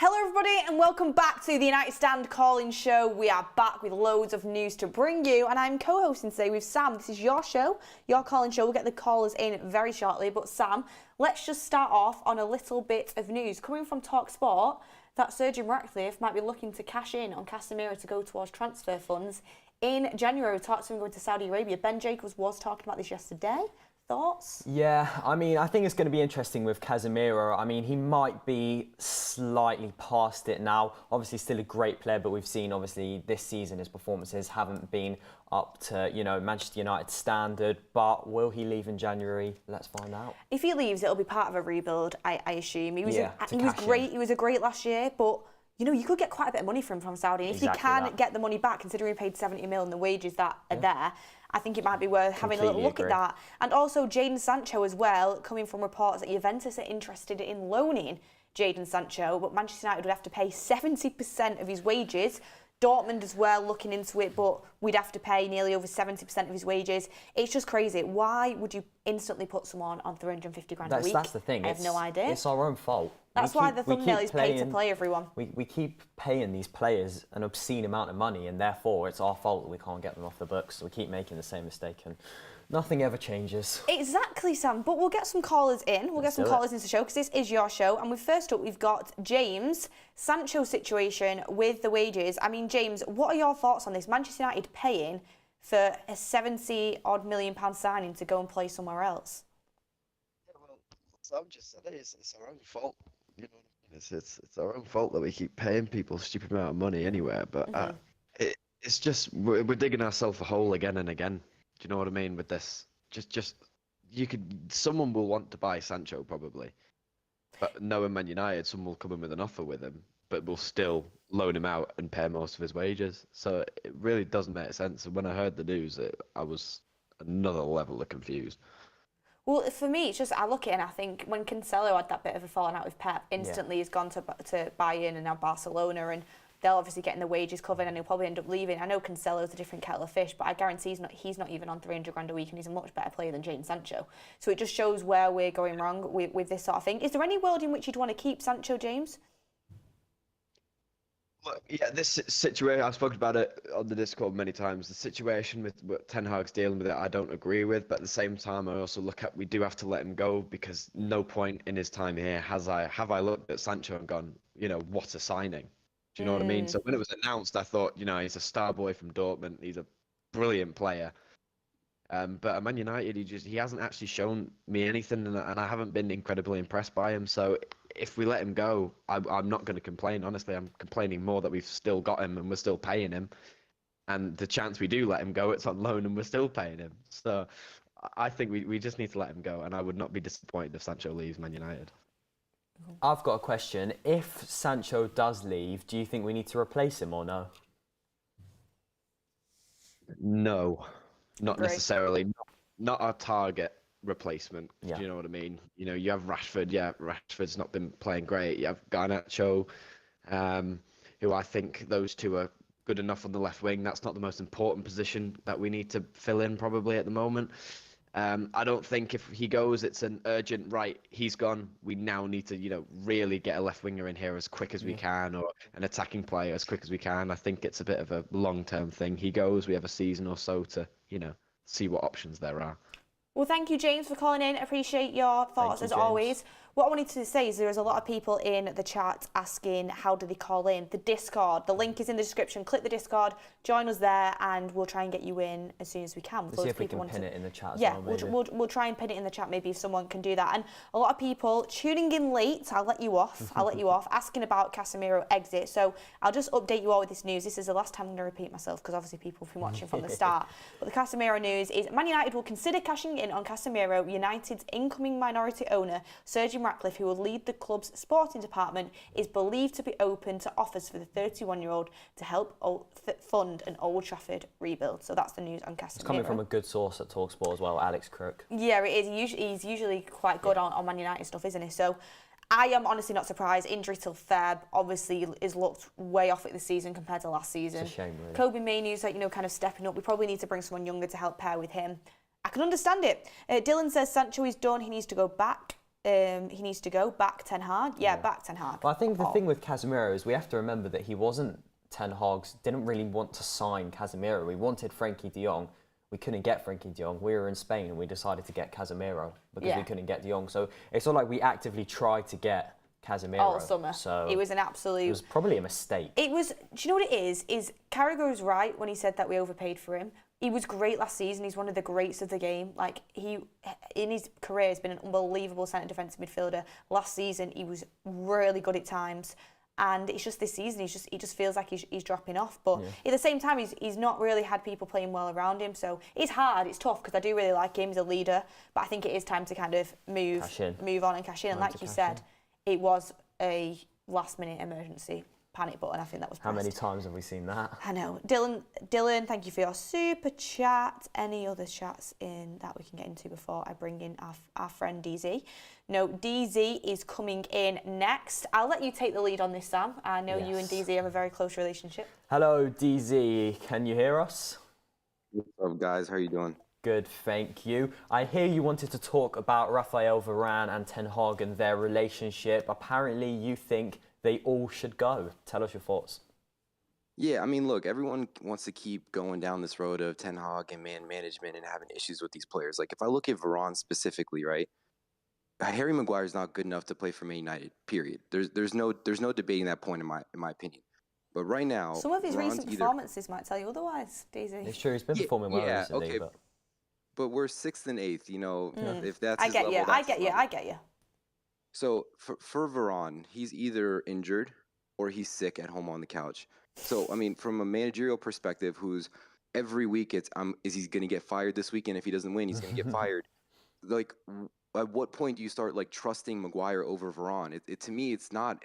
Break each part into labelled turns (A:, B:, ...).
A: Hello everybody and welcome back to the United Stand Calling Show. We are back with loads of news to bring you and I'm co-hosting today with Sam. This is your show, your calling show. We'll get the callers in very shortly, but Sam, let's just start off on a little bit of news. Coming from TalkSport, that Sergeant Ratcliffe might be looking to cash in on Casemiro to go towards transfer funds. In January, we talked to him going to Saudi Arabia. Ben Jacobs was talking about this yesterday. Thoughts?
B: Yeah, I mean, I think it's going to be interesting with Casemiro. I mean, he might be slightly past it now. Obviously, still a great player, but we've seen, obviously, this season his performances haven't been up to, Manchester United standard. But will he leave in January? Let's find out.
A: If he leaves, it'll be part of a rebuild, I assume. He was
B: great.
A: He was a great last year, but you could get quite a bit of money from Saudi. And if you can get the money back, considering he paid 70 mil and the wages that are there, I think it might be worth having a little look at that. And also Jadon Sancho as well, coming from reports that Juventus are interested in loaning Jadon Sancho, but Manchester United would have to pay 70% of his wages. Dortmund as well looking into it, but we'd have to pay nearly over 70% of his wages. It's just crazy. Why would you instantly put someone on 350 grand a week?
B: That's the thing.
A: I have no idea.
B: It's our own fault.
A: That's why the thumbnail is pay to play, everyone.
B: We keep paying these players an obscene amount of money, and therefore it's our fault that we can't get them off the books. So we keep making the same mistake, and nothing ever changes.
A: Exactly, Sam. But we'll get some callers in. We'll get some callers into the show because this is your show. And first up, we've got James. Sancho situation with the wages. I mean, James, what are your thoughts on this? Manchester United paying for a 70-odd million pound signing to go and play somewhere else?
C: Yeah, well, Sam just said it's our own fault. You know what I mean? It's our own fault that we keep paying people a stupid amount of money anywhere. But it's just we're digging ourselves a hole again and again. Do you know what I mean with this? Someone will want to buy Sancho probably, but knowing Man United, someone will come in with an offer with him, but will still loan him out and pay most of his wages. So it really doesn't make sense. And when I heard the news, I was another level of confused.
A: Well, for me, it's just I look at it and I think when Cancelo had that bit of a falling out with Pep, instantly he's gone to Bayern and now Barcelona, and they'll obviously getting the wages covered and he'll probably end up leaving. I know Cancelo's a different kettle of fish, but I guarantee he's not even on 300 grand a week, and he's a much better player than Jadon Sancho. So it just shows where we're going wrong with this sort of thing. Is there any world in which you'd want to keep Sancho, James?
C: Look, yeah, this situation, I've spoken about it on the Discord many times. The situation with Ten Hag's dealing with it, I don't agree with. But at the same time, I also look at we do have to let him go, because no point in his time here have I looked at Sancho and gone, what a signing. Do you know what I mean? So when it was announced, I thought, he's a star boy from Dortmund. He's a brilliant player. But at Man United, he hasn't actually shown me anything, and I haven't been incredibly impressed by him. So if we let him go, I'm not going to complain. Honestly, I'm complaining more that we've still got him and we're still paying him. And the chance we do let him go, it's on loan and we're still paying him. So I think we just need to let him go, and I would not be disappointed if Sancho leaves Man United.
B: I've got a question. If Sancho does leave, do you think we need to replace him or no?
C: No, not necessarily. Not our target replacement. Yeah. Do you know what I mean? You have Rashford. Yeah, Rashford's not been playing great. You have Garnacho, who I think those two are good enough on the left wing. That's not the most important position that we need to fill in probably at the moment. I don't think if he goes, it's an urgent, right, he's gone, we now need to, really get a left winger in here as quick as we can, or an attacking player as quick as we can. I think it's a bit of a long-term thing. He goes, we have a season or so to, see what options there are.
A: Well, thank you, James, for calling in. Appreciate your thoughts as always. What I wanted to say is there is a lot of people in the chat asking how do they call in. The Discord, the link is in the description. Click the Discord, join us there, and we'll try and get you in as soon as we can.
B: Let's see if we can pin it in the chat as
A: well. Yeah, we'll try and pin it in the chat maybe if someone can do that. And a lot of people tuning in late, I'll let you off, asking about Casemiro exit. So I'll just update you all with this news. This is the last time I'm going to repeat myself because obviously people have been watching from the start. But the Casemiro news is Man United will consider cashing in on Casemiro. United's incoming minority owner, Sergeant Ratcliffe, who will lead the club's sporting department, is believed to be open to offers for the 31-year-old to help fund an Old Trafford rebuild. So that's the news on Casemiro.
B: It's coming from a good source at TalkSport as well, Alex Crook.
A: Yeah, it is. He's usually quite good on Man United stuff, isn't he? So I am honestly not surprised. Injury till Feb obviously is looked way off it this season compared to last season.
B: It's a shame, really.
A: Kobe Mainoo's kind of stepping up. We probably need to bring someone younger to help pair with him. I can understand it. Dylan says Sancho is done. He needs to go back. he needs to go. Back Ten Hag. Yeah, back Ten Hag.
B: But I think the thing with Casemiro is we have to remember that he wasn't Ten Hag's, didn't really want to sign Casemiro. We wanted Frankie de Jong. We couldn't get Frankie de Jong. We were in Spain and we decided to get Casemiro because we couldn't get de Jong. So it's not like we actively tried to get Casemiro
A: all summer.
B: So
A: it was an absolute...
B: It was probably a mistake.
A: It was... Do you know what it is? Carragher's right when he said that we overpaid for him. He was great last season. He's one of the greats of the game. Like, he, in his career, has been an unbelievable centre defensive midfielder. Last season, he was really good at times. And it's just this season, he just feels like he's dropping off. But at the same time, he's not really had people playing well around him. So it's hard, it's tough, because I do really like him. He's a leader. But I think it is time to kind of move on and cash in. And like you said, it was a last-minute emergency panic button. I think that was pressed.
B: How many times have we seen that?
A: I know. Dylan, thank you for your super chat. Any other chats in that we can get into before I bring in our friend DZ? No, DZ is coming in next. I'll let you take the lead on this, Sam. I know you and DZ have a very close relationship.
B: Hello, DZ. Can you hear us?
D: What's up, guys? How are you doing?
B: Good, thank you. I hear you wanted to talk about Raphael Varane and Ten Hag and their relationship. Apparently, you think they all should go. Tell us your thoughts.
D: Yeah, I mean, look, everyone wants to keep going down this road of Ten Hag and man management and having issues with these players. Like, if I look at Varane specifically, right, Harry Maguire is not good enough to play for Man United, period. There's no debating that point in my opinion. But right now,
A: some of his recent performances might tell you otherwise, DZ.
B: It's true, he's been performing well recently.
D: Okay. But we're 6th and 8th, you know, if that's
A: I
D: his
A: get
D: level,
A: you, I get you.
D: So for Varane, he's either injured or he's sick at home on the couch. So, I mean, from a managerial perspective, who's every week is he going to get fired this weekend? If he doesn't win, he's going to get fired. Like, at what point do you start like trusting Maguire over Varane? To me, it's not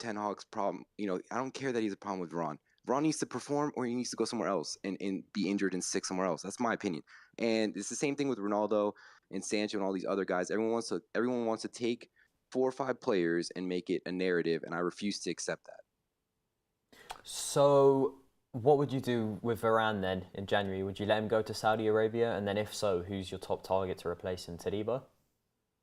D: Ten Hag's problem. You know, I don't care that he's a problem with Varane. Varane needs to perform or he needs to go somewhere else and be injured and sick somewhere else. That's my opinion. And it's the same thing with Ronaldo and Sancho and all these other guys. Everyone wants to take 4 or 5 players and make it a narrative, and I refuse to accept that.
B: So what would you do with Varane then in January? Would you let him go to Saudi Arabia? And then if so, who's your top target to replace him? Todibo?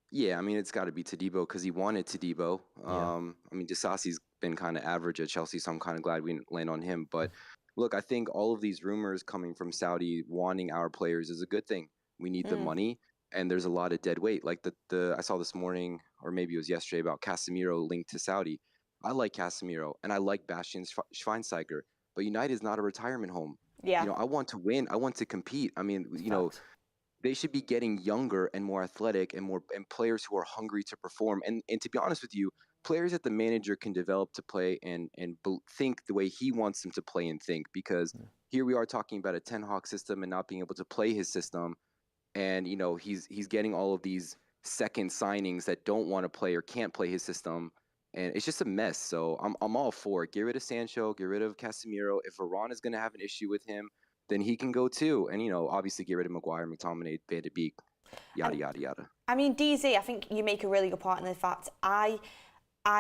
D: Yeah, I mean, it's got to be Todibo because he wanted Todibo. I mean, Disasi's been kind of average at Chelsea, so I'm kind of glad we didn't land on him. But look, I think all of these rumors coming from Saudi wanting our players is a good thing. We need the money, and there's a lot of dead weight. Like I saw this morning, or maybe it was yesterday, about Casemiro linked to Saudi. I like Casemiro, and I like Bastian Schweinsteiger, but United is not a retirement home.
A: Yeah.
D: You know, I want to win. I want to compete. I mean, you know, they should be getting younger and more athletic and players who are hungry to perform. And to be honest with you, players that the manager can develop to play and think the way he wants them to play and think. Because here we are talking about a Ten Hag system and not being able to play his system. And, you know, he's getting all of these second signings that don't want to play or can't play his system. And it's just a mess. So I'm all for it. Get rid of Sancho, get rid of Casemiro. If Varane is going to have an issue with him, then he can go too. And, you know, obviously get rid of Maguire, McTominay, Van de Beek, yada, yada, yada. I
A: mean, DZ, I think you make a really good point in the fact I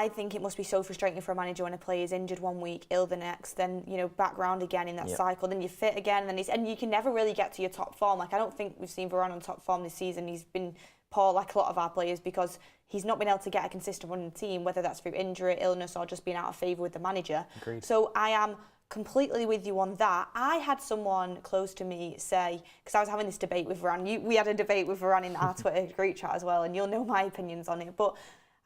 A: think it must be so frustrating for a manager when a player is injured one week, ill the next, then, you know, back round again in that cycle, then you fit again, and you can never really get to your top form. Like, I don't think we've seen Varane on top form this season. He's been poor like a lot of our players because he's not been able to get a consistent run in the team, whether that's through injury, illness, or just being out of favour with the manager.
B: Agreed.
A: So I am completely with you on that. I had someone close to me say, because I was having this debate with Varane, we had a debate with Varane in our Twitter group chat as well, and you'll know my opinions on it, but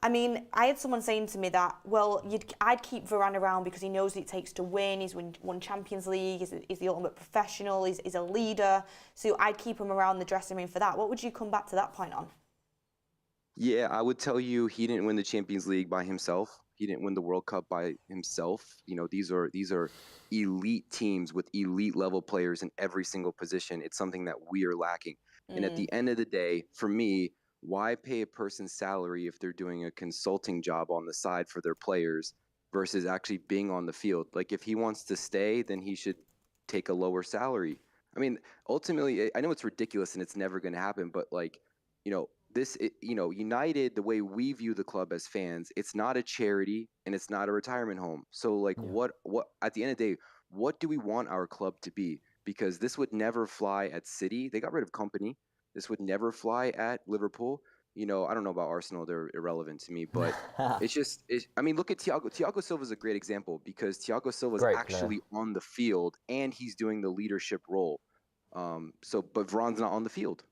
A: I mean, I had someone saying to me that, well, I'd keep Varane around because he knows what it takes to win. He's won Champions League. He's the ultimate professional. He's a leader. So I'd keep him around the dressing room for that. What would you come back to that point on?
D: Yeah, I would tell you he didn't win the Champions League by himself. He didn't win the World Cup by himself. You know, these are elite teams with elite level players in every single position. It's something that we are lacking. And at the end of the day, for me, why pay a person's salary if they're doing a consulting job on the side for their players versus actually being on the field? Like, if he wants to stay, then he should take a lower salary. I mean, ultimately, I know it's ridiculous and it's never going to happen, but like, you know, United, the way we view the club as fans, it's not a charity and it's not a retirement home. So like what at the end of the day, what do we want our club to be? Because this would never fly at City. They got rid of Company. This would never fly at Liverpool. I don't know about Arsenal; they're irrelevant to me. But I mean, look at Thiago. Thiago Silva is a great example because Thiago Silva is
B: Great
D: actually on the field and he's doing the leadership role. But Varane's not on the field.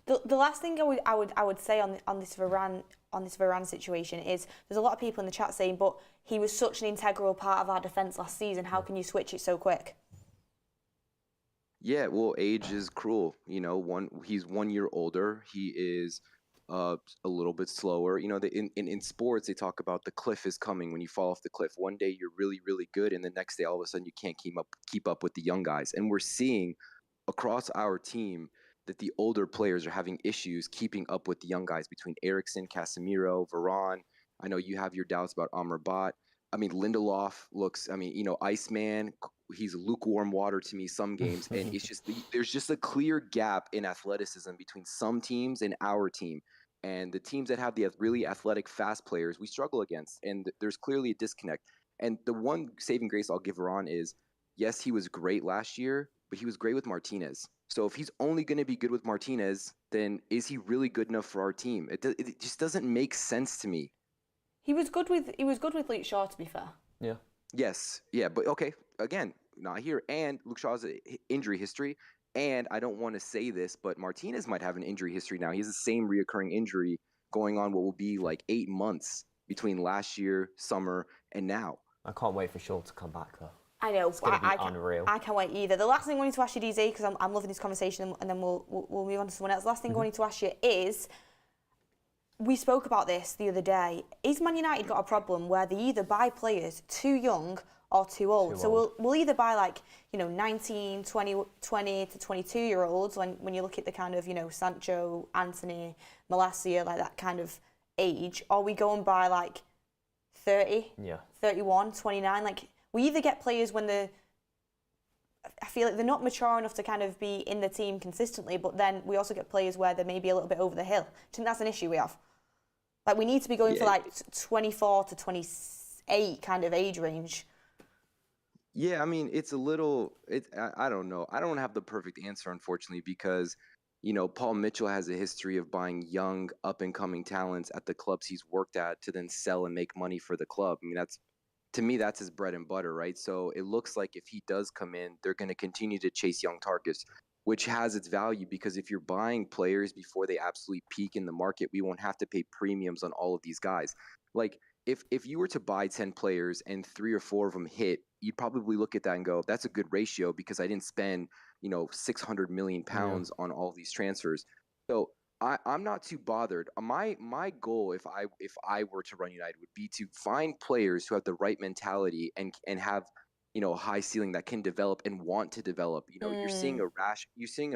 A: The last thing I would say on this Varane situation is there's a lot of people in the chat saying, but he was such an integral part of our defence last season. How can you switch it so quick?
D: Yeah, well, age is cruel. He's 1 year older. He is a little bit slower. In sports, they talk about the cliff is coming when you fall off the cliff. One day you're really, really good, and the next day all of a sudden you can't keep up with the young guys. And we're seeing across our team that the older players are having issues keeping up with the young guys between Eriksen, Casemiro, Varane. I know you have your doubts about Amrabat. I mean, Lindelof looks, Iceman, he's lukewarm water to me some games. And there's just a clear gap in athleticism between some teams and our team. And the teams that have the really athletic, fast players, we struggle against. And there's clearly a disconnect. And the one saving grace I'll give Varane is, yes, he was great last year, but he was great with Martinez. So if he's only going to be good with Martinez, then is he really good enough for our team? It just doesn't make sense to me.
A: He was good with Luke Shaw, to be fair.
B: Yeah.
D: Yes. Yeah. But okay. Again, not here. And Luke Shaw's injury history. And I don't want to say this, but Martinez might have an injury history now. He has the same reoccurring injury going on what will be like 8 months between last year, summer, and now.
B: I can't wait for Shaw to come back, though.
A: I know.
B: It's going to be unreal.
A: I can't wait either. The last thing I wanted to ask you, DZ, because I'm loving this conversation, and then we'll move on to someone else. The last thing I wanted to ask you is, we spoke about this the other day. Is Man United got a problem where they either buy players too young or too old? So we'll either buy 19, 20 to 22-year-olds when you look at the kind of, Sancho, Anthony, Malacia, like that kind of age, or we go and buy 30, 31, 29. We either get players when I feel like they're not mature enough to kind of be in the team consistently, but then we also get players where they're maybe a little bit over the hill. Do you think that's an issue we have? We need to be going for 24 to 28 kind of age range.
D: Yeah, I mean, I don't know. I don't have the perfect answer, unfortunately, because, Paul Mitchell has a history of buying young, up-and-coming talents at the clubs he's worked at to then sell and make money for the club. I mean, to me, that's his bread and butter, right? So it looks like if he does come in, they're going to continue to chase young targets, which has its value because if you're buying players before they absolutely peak in the market, we won't have to pay premiums on all of these guys. If you were to buy 10 players and 3 or 4 of them hit, you'd probably look at that and go, that's a good ratio because I didn't spend, 600 million pounds on all these transfers. So I'm not too bothered. My goal, if I were to run United, would be to find players who have the right mentality and have a high ceiling that can develop and want to develop. You're seeing a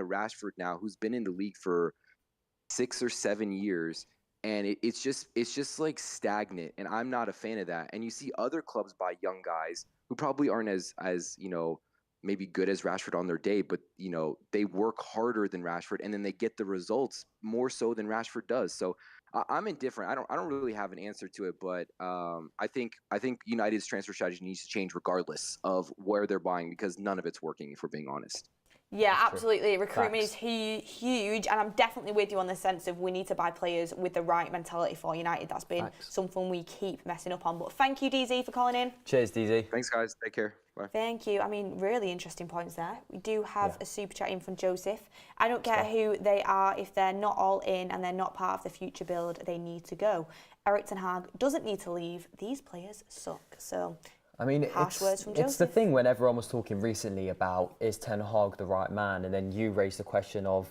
D: Rashford now who's been in the league for 6 or 7 years, and it's just stagnant, and I'm not a fan of that. And you see other clubs buy young guys who probably aren't as maybe good as Rashford on their day, but they work harder than Rashford, and then they get the results more so than Rashford does. So I'm indifferent. I don't really have an answer to it, but I think United's transfer strategy needs to change regardless of where they're buying because none of it's working, if we're being honest.
A: Yeah, absolutely. Recruitment is huge, and I'm definitely with you on the sense of we need to buy players with the right mentality for United. That's been something we keep messing up on. But thank you, DZ, for calling in.
B: Cheers, DZ.
D: Thanks, guys. Take care. Bye.
A: Thank you. I mean, really interesting points there. We do have a super chat in from Joseph. I don't get who they are. If they're not all in and they're not part of the future build, they need to go. Erik ten Hag doesn't need to leave. These players suck. So...
B: I mean,
A: harsh words from Joseph.
B: It's the thing when everyone was talking recently about is Ten Hag the right man, and then you raised the question of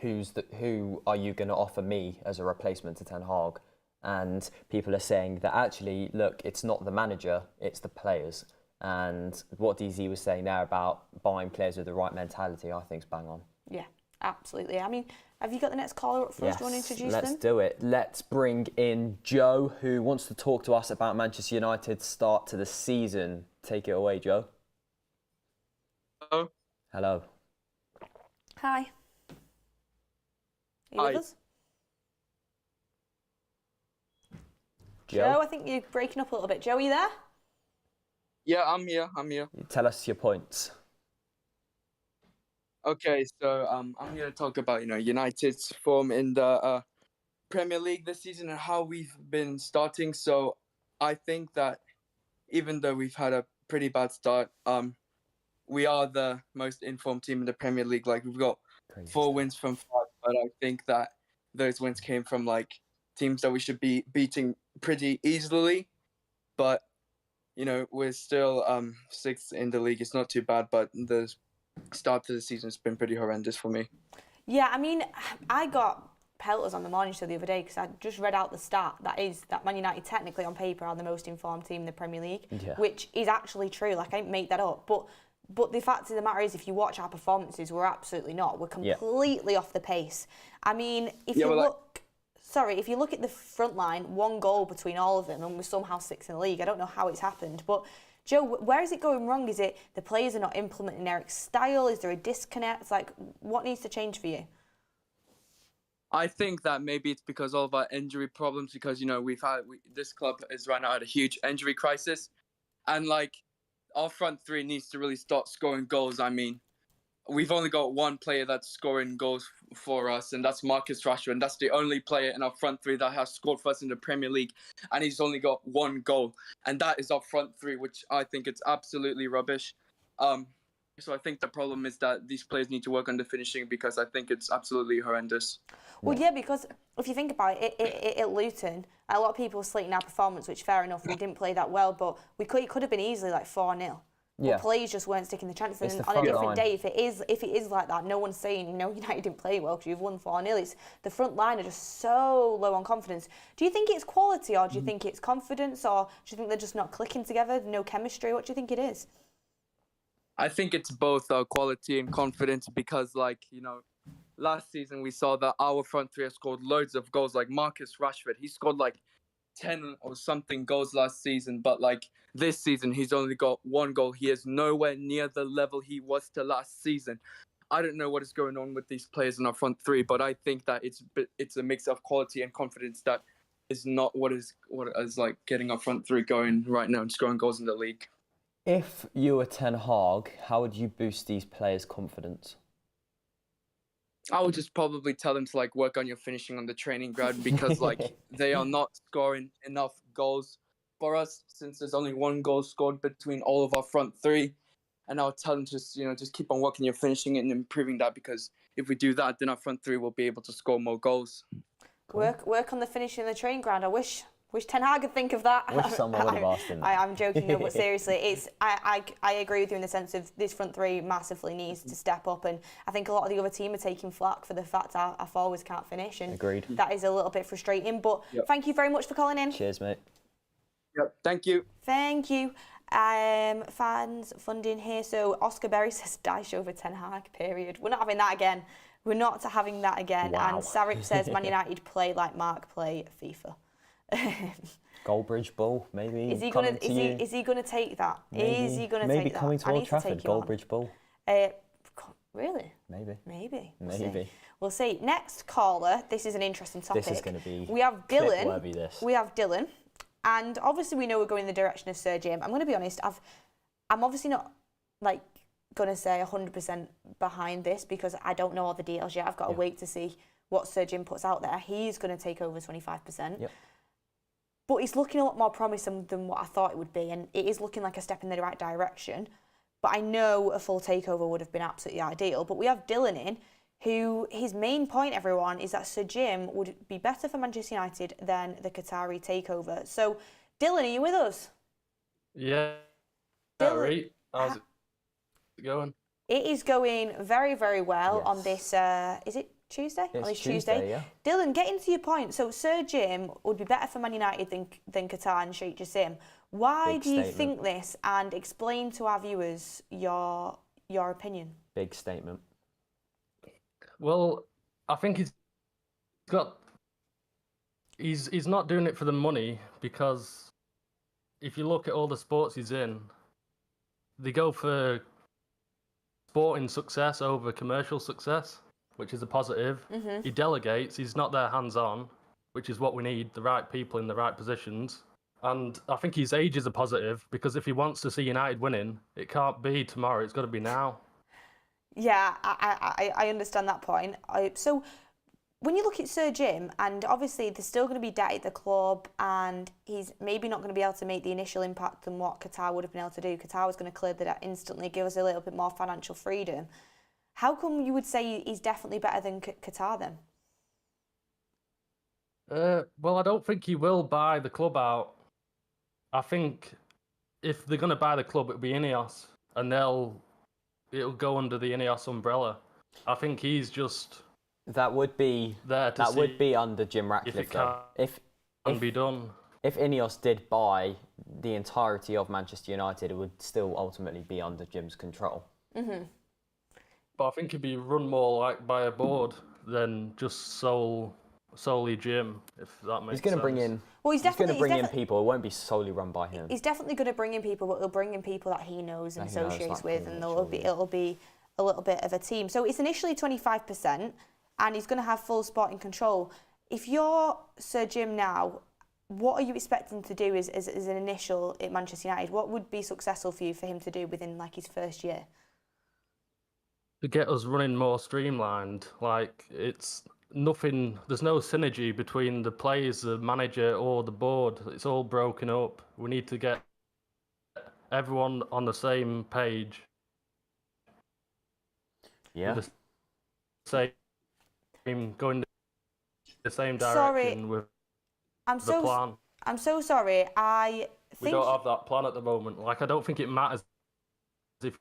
B: who are you going to offer me as a replacement to Ten Hag, and people are saying that actually, look, it's not the manager, it's the players, and what DZ was saying there about buying players with the right mentality, I think is bang on. Yeah,
A: absolutely. I mean, have you got the next caller up for us? Do you want to introduce them?
B: Let's do it. Let's bring in Joe, who wants to talk to us about Manchester United's start to the season. Take it away, Joe.
E: Hello.
B: Hello.
A: Hi. Are you with us? Joe, I think you're breaking up a little bit. Joe, are you there?
E: Yeah, I'm here.
B: Tell us your points.
E: Okay, so I'm here to talk about United's form in the Premier League this season and how we've been starting. So I think that even though we've had a pretty bad start, we are the most informed team in the Premier League. Like, we've got
B: Crazy
E: 4
B: stuff.
E: wins from 5, but I think that those wins came from like teams that we should be beating pretty easily. But we're still 6th in the league. It's not too bad, but the start to the season has been pretty horrendous for me.
A: Yeah, I mean, I got pelters on the morning show the other day because I just read out the stat that Man United technically on paper are the most informed team in the Premier League, which is actually true. Like, I didn't make that up. But the fact of the matter is, if you watch our performances, we're absolutely not. We're completely off the pace. I mean, if you look at the front line, 1 goal between all of them, and we're somehow 6th in the league. I don't know how it's happened, but Joe, where is it going wrong? Is it the players are not implementing Eric's style? Is there a disconnect? Like, what needs to change for you?
E: I think that maybe it's because all of our injury problems, because this club is right now at a huge injury crisis, and like our front 3 needs to really start scoring goals. I mean, we've only got 1 player that's scoring goals for us, and that's Marcus Rashford, and that's the only player in our front 3 that has scored for us in the Premier League, and he's only got 1 goal, and that is our front 3, which I think it's absolutely rubbish. So I think the problem is that these players need to work on the finishing, because I think it's absolutely horrendous.
A: Well, yeah, because if you think about it, at Luton, a lot of people were slating our performance, which fair enough, we didn't play that well, but it could have been easily like 4-0. But players just weren't sticking the chances. And on a different day, if it is like that, no one's saying, United didn't play well because you've won 4-0. It's the front line are just so low on confidence. Do you think it's quality, or do you think it's confidence, or do you think they're just not clicking together, no chemistry? What do you think it is?
E: I think it's both quality and confidence, because last season we saw that our front 3 have scored loads of goals. Like Marcus Rashford, he scored like 10 or something goals last season, but like this season he's only got 1 goal. He is nowhere near the level he was to last season. I don't know what is going on with these players in our front 3, but I think that it's a mix of quality and confidence that is not what is like getting our front 3 going right now and scoring goals in the league.
B: If you were Ten Hag, how would you boost these players' confidence?
E: I would just probably tell them to like work on your finishing on the training ground, because like they are not scoring enough goals for us, since there's only 1 goal scored between all of our front 3. And I would tell them just keep on working your finishing and improving that, because if we do that, then our front 3 will be able to score more goals.
A: Cool. Work on the finishing in the training ground. I wish Ten Hag could think of that.
B: I wish someone would have asked him.
A: I'm joking, no, but seriously, I agree with you in the sense of this front 3 massively needs to step up, and I think a lot of the other team are taking flack for the fact our forwards can't finish, and
B: Agreed.
A: That is a little bit frustrating. But Thank you very much for calling in.
B: Cheers, mate.
E: Yep, thank you.
A: Thank you. Fans funding here. So Oscar Berry says Dyche over Ten Hag, period. We're not having that again. We're not having that again.
B: Wow.
A: And Sarip says Man United play like Mark play FIFA.
B: Goldbridge Bull, maybe.
A: Is he gonna take that?
B: Maybe.
A: Is he gonna
B: maybe
A: take that?
B: coming to Old Trafford, Goldbridge Bull.
A: Really?
B: Maybe.
A: We'll see. Next caller. This is an interesting topic.
B: This is going to be.
A: We have Dylan.
B: clip-worthy, this.
A: We have Dylan, and obviously we know we're going in the direction of Sir Jim. I'm going to be honest. I'm obviously not like going to say 100% behind this, because I don't know all the details yet. I've got to wait to see what Sir Jim puts out there. He's going to take over 25%.
B: Yep.
A: But it's looking a lot more promising than what I thought it would be, and it is looking like a step in the right direction. But I know a full takeover would have been absolutely ideal. But we have Dylan in, who his main point, everyone, is that Sir Jim would be better for Manchester United than the Qatari takeover. So, Dylan, are you with us?
F: Yeah.
A: Dylan,
F: Right. How's it going?
A: It is going very, very well on this, is it Tuesday?
B: It's
A: on this
B: Tuesday, yeah.
A: Dylan, get into your point. So Sir Jim would be better for Man United than Qatar and Sheikh Jassim. Why
B: Big
A: do you
B: statement.
A: think this? And explain to our viewers your opinion.
B: Big statement.
F: Well, I think he's not doing it for the money, because if you look at all the sports he's in, they go for sporting success over commercial success, which is a positive.
A: Mm-hmm.
F: He delegates, he's not there hands-on, which is what we need, the right people in the right positions. And I think his age is a positive, because if he wants to see United winning, it can't be tomorrow, it's got to be now.
A: Yeah, I understand that point. So when you look at Sir Jim, and obviously there's still going to be debt at the club, and he's maybe not going to be able to make the initial impact than what Qatar would have been able to do. Qatar was going to clear the debt instantly, give us a little bit more financial freedom. How come you would say he's definitely better than Qatar then?
F: Well, I don't think he will buy the club out. I think if they're going to buy the club, it'll be Ineos, and it'll go under the Ineos umbrella. I think he's just
B: That would be
F: there to
B: that would
F: see
B: be under Jim Ratcliffe.
F: if it can
B: If
F: be done.
B: if Ineos did buy the entirety of Manchester United, it would still ultimately be under Jim's control.
A: Mm-hmm.
F: But I think it'd be run more like by a board than just solely Jim, if that makes sense.
B: He's going to bring in.
A: Well, he's
B: going to
A: definitely-
B: bring
A: he's
B: in people. It won't be solely run by him.
A: He's definitely going to bring in people, but he'll bring in people that he knows and
B: That he knows,
A: associates
B: like
A: with, and
B: Mitchell,
A: it'll be a little bit of a team. So it's initially 25%, and he's going to have full sporting control. If you're Sir Jim now, what are you expecting to do as an initial at Manchester United? What would be successful for you for him to do within like his first year?
F: To get us running more streamlined. Like, it's nothing, there's no synergy between the players, the manager, or the board. It's all broken up. We need to get everyone on the same page.
B: Yeah.
F: With the same, going the same
A: Sorry,
F: direction with
A: I'm
F: the
A: so
F: plan.
A: I'm so sorry. I
F: We
A: think
F: don't have that plan at the moment. Like, I don't think it matters if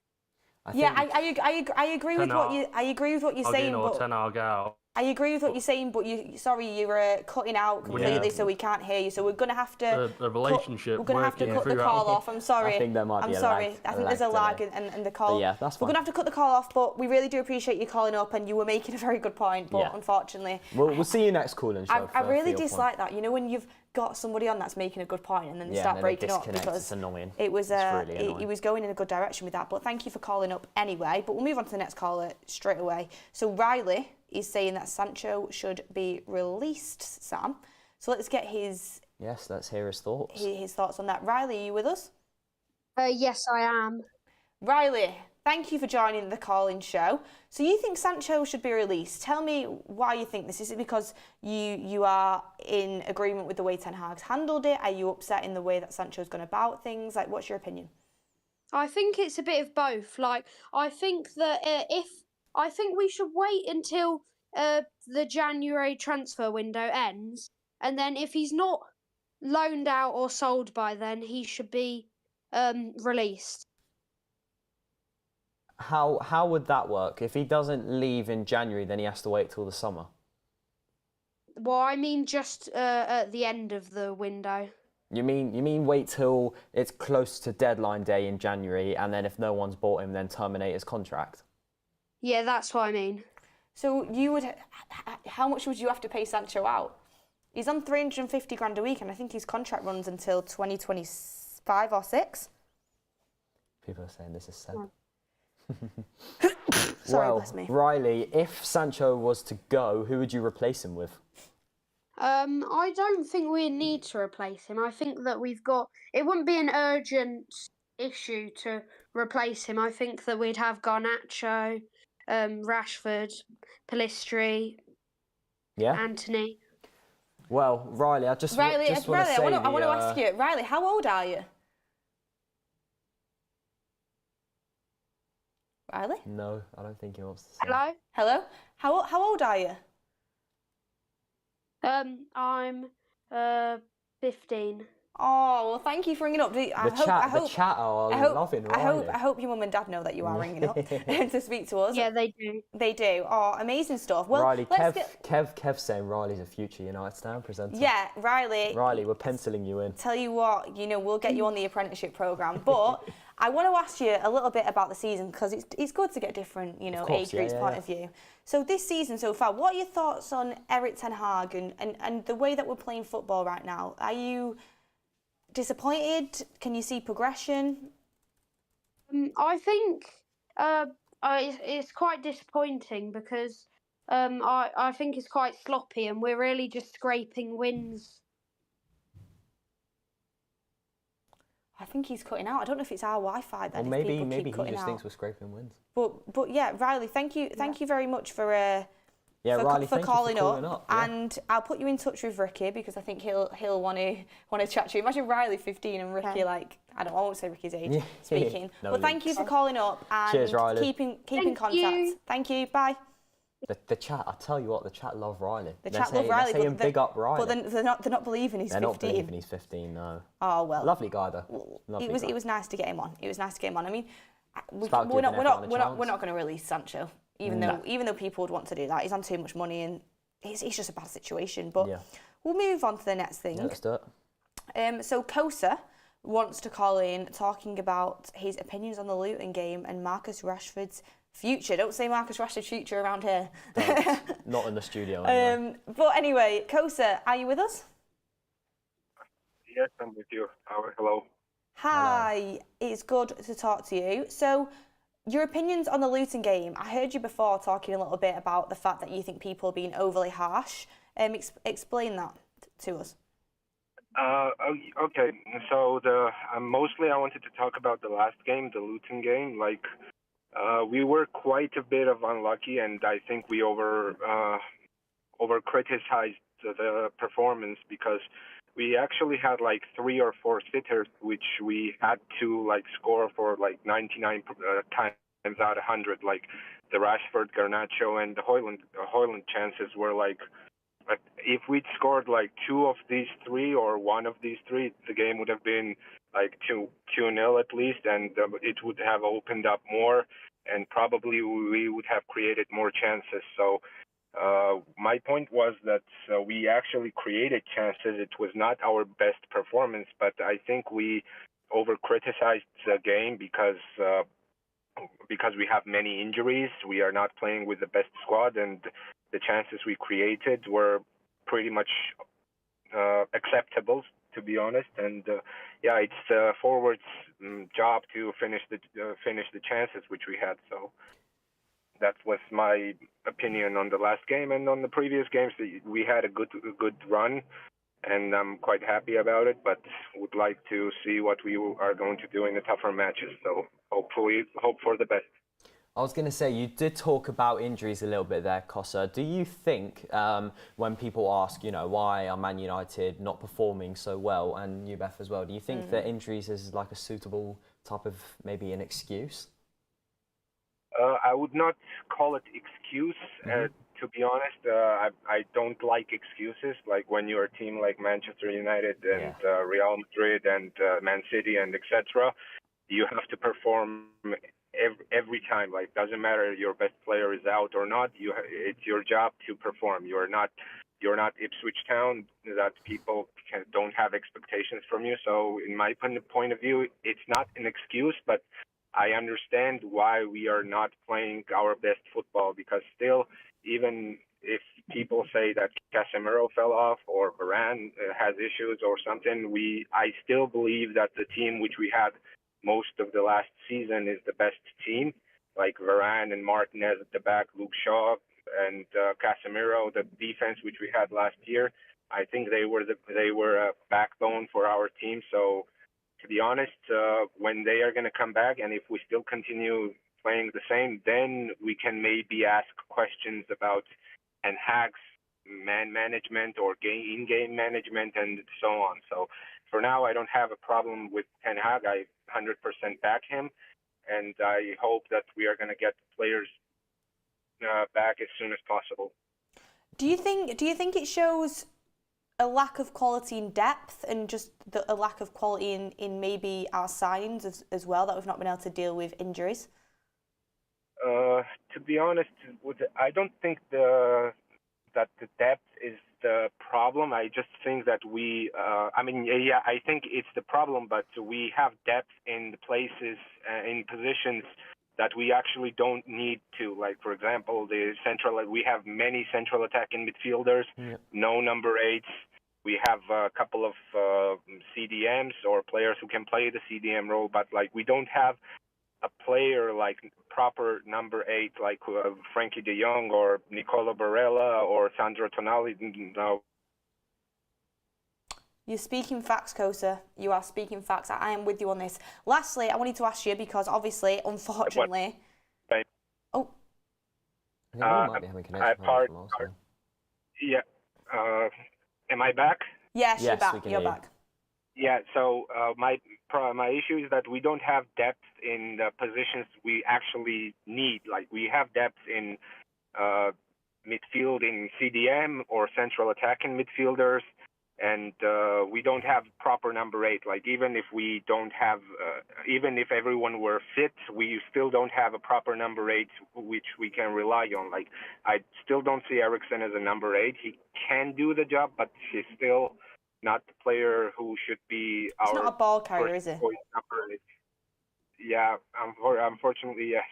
A: I agree with what you are saying,
F: or
A: but
F: 10 hour out.
A: I agree with what you're saying, but you're cutting out completely, so we can't hear you. So we're gonna have to
F: The relationship.
A: we're gonna have to
F: working
A: cut the
F: throughout.
A: call off. I'm sorry.
B: I think there might be
A: I'm
B: a
A: sorry.
B: lag-
A: I
B: a
A: think there's a
B: lag
A: lag
B: delay.
A: in the call.
B: But yeah, that's
A: We're
B: fine.
A: gonna have to cut the call off, but we really do appreciate you calling up, and you were making a very good point. But
B: Yeah.
A: unfortunately,
B: We'll see you next call and show.
A: I really dislike that. You know, when you've got somebody on that's making a good point, and then they
B: Yeah,
A: start
B: and then it
A: breaking up
B: disconnects.
A: because
B: It's annoying.
A: it was
B: It's really annoying.
A: he was going in a good direction with that. But thank you for calling up anyway. But we'll move on to the next caller straight away. So Riley is saying that Sancho should be released, Sam. So let's get his
B: Yes, let's hear his thoughts.
A: his thoughts on that. Riley, are you with us?
G: Yes, I am.
A: Riley, thank you for joining the call-in show. So you think Sancho should be released? Tell me why you think this. Is it because you are in agreement with the way Ten Hag's handled it? Are you upset in the way that Sancho's gone about things? Like, what's your opinion?
G: I think it's a bit of both. Like, I think that I think we should wait until the January transfer window ends, and then if he's not loaned out or sold by then, he should be released.
B: How would that work? If he doesn't leave in January, then he has to wait till the summer.
G: Well, I mean just at the end of the window.
B: You mean wait till it's close to deadline day in January, and then if no one's bought him, then terminate his contract?
G: Yeah, that's what I mean.
A: So you would, how much would you have to pay Sancho out? He's on 350 grand a week, and I think his contract runs until 2025 or 6.
B: People are saying this is sad.
A: Sorry,
B: well,
A: bless me.
B: Riley, if Sancho was to go, who would you replace him with?
G: I don't think we need to replace him. I think that it wouldn't be an urgent issue to replace him. I think that we'd have Garnacho, Rashford, Pellistri,
B: Yeah.
G: Anthony.
B: Well, Riley, I just
A: Riley,
B: want to say
A: I want to ask you, Riley, how old are you? Riley?
B: No, I don't think he wants to say.
G: Hello?
A: Hello? How old are you?
G: I'm 15.
A: Oh, well, thank you for ringing up.
B: The chat are loving Riley.
A: I hope your mum and dad know that you are ringing up to speak to us.
G: Yeah, they do.
A: They do. Oh, amazing stuff. Well,
B: Riley,
A: let's
B: Kev's saying Riley's a future United Stand presenter.
A: Yeah, Riley.
B: Riley, we're penciling you in.
A: Tell you what, we'll get you on the apprenticeship programme. But I want to ask you a little bit about the season, because it's good to get different, age groups' point of view. So this season so far, what are your thoughts on Erik Ten Hag and the way that we're playing football right now? Are you disappointed? Can you see progression?
G: I think it's quite disappointing because I think it's quite sloppy and we're really just scraping wins.
A: I think he's cutting out. I don't know if it's our Wi-Fi then.
B: Or maybe he just thinks we're scraping wins.
A: But yeah, Riley, thank you very much for
B: Yeah, Riley,
A: for
B: thank you
A: calling
B: for calling up. Yeah.
A: And I'll put you in touch with Ricky because I think he'll want to chat to you. Imagine Riley 15 and Ricky like I won't say Ricky's age speaking.
B: No
A: but thank you for calling up and
B: Cheers, Riley.
A: keep in contact.
G: You.
A: Thank you. Bye.
B: The chat, I tell you what, the chat love Riley.
A: The chat love Riley,
B: they're saying big up Riley.
A: But they're not believing he's 15.
B: They're not believing he's 15, no.
A: Oh well.
B: Lovely guy though.
A: It was nice to get him on. It was nice to get him on. I mean, we're
B: about
A: not
B: giving everyone a
A: going to release Sancho, even though people would want to do that. He's on too much money and it's just a bad situation. But we'll move on to the next thing.
B: Yeah, let's do it.
A: So Kosa wants to call in talking about his opinions on the Luton game and Marcus Rashford's future. Don't say Marcus Rashford's future around here.
B: Not in the studio anyway.
A: But anyway, Kosa, are you with us?
H: Yes, I'm with you. Hello.
A: Hi, it's good to talk to you. So, your opinions on the Luton game. I heard you before talking a little bit about the fact that you think people are being overly harsh. Explain that to us.
H: Okay. So mostly I wanted to talk about the last game, the Luton game. Like, we were quite a bit of unlucky, and I think we over criticized the performance because we actually had like 3 or 4 sitters which we had to like score for like 99 times out of 100. Like the Rashford, Garnacho, and the Højlund chances were like if we'd scored like 2 of these 3 or 1 of these 3, the game would have been like 2-0 at least, and it would have opened up more, and probably we would have created more chances. So my point was that we actually created chances. It was not our best performance, but I think we over-criticized the game because we have many injuries. We are not playing with the best squad, and the chances we created were pretty much acceptable, to be honest. And it's the forwards' job to finish the chances which we had. So that was my opinion on the last game, and on the previous games we had a good run, and I'm quite happy about it. But would like to see what we are going to do in the tougher matches. So hope for the best.
B: I was going to say, you did talk about injuries a little bit there, Kosa. Do you think when people ask, why are Man United not performing so well, and UBEF as well, do you think that injuries is like a suitable type of maybe an excuse?
H: I would not call it excuse. To be honest, I don't like excuses. Like when you're a team like Manchester United and Real Madrid and Man City and etc., you have to perform every time. Like doesn't matter your best player is out or not. It's your job to perform. You're not Ipswich Town that people don't have expectations from you. So in my point of view, it's not an excuse, but I understand why we are not playing our best football, because still, even if people say that Casemiro fell off or Varane has issues or something, I still believe that the team which we had most of the last season is the best team. Like Varane and Martinez at the back, Luke Shaw and Casemiro, the defense which we had last year, I think they were a backbone for our team. So to be honest, when they are going to come back, and if we still continue playing the same, then we can maybe ask questions about Ten Hag's man management or in-game management and so on. So for now, I don't have a problem with Ten Hag. I 100% back him, and I hope that we are going to get players back as soon as possible.
A: Do you think it shows a lack of quality in depth and just a lack of quality in maybe our signings as well, that we've not been able to deal with injuries?
H: To be honest, I don't think that the depth is the problem. I just think that I think it's the problem, but we have depth in the places, in positions that we actually don't need to. Like, for example, we have many central attacking midfielders, no number 8s. We have a couple of CDMs or players who can play the CDM role, but we don't have a player like proper number 8 like Frankie de Jong or Nicola Barella or Sandro Tonali. No.
A: You're speaking facts, Kosa. You are speaking facts. I am with you on this. Lastly, I wanted to ask you, because obviously, unfortunately...
B: I think we might be having connection problems from also.
H: Yeah. Am I back?
A: Yes, you're
B: Yes, we
A: back.
B: can
A: You're
B: hear you.
A: back.
H: Yeah. So my issue is that we don't have depth in the positions we actually need. Like we have depth in midfield in CDM or central attacking midfielders, and we don't have proper number 8. Like even if we don't have, even if everyone were fit, we still don't have a proper number 8 which we can rely on. Like I still don't see Eriksen as a number 8. He can do the job, but he's still not the player who should be
A: It's
H: our
A: not a ball carrier,
H: first
A: is he?
H: choice number 8. Yeah, unfortunately, yes.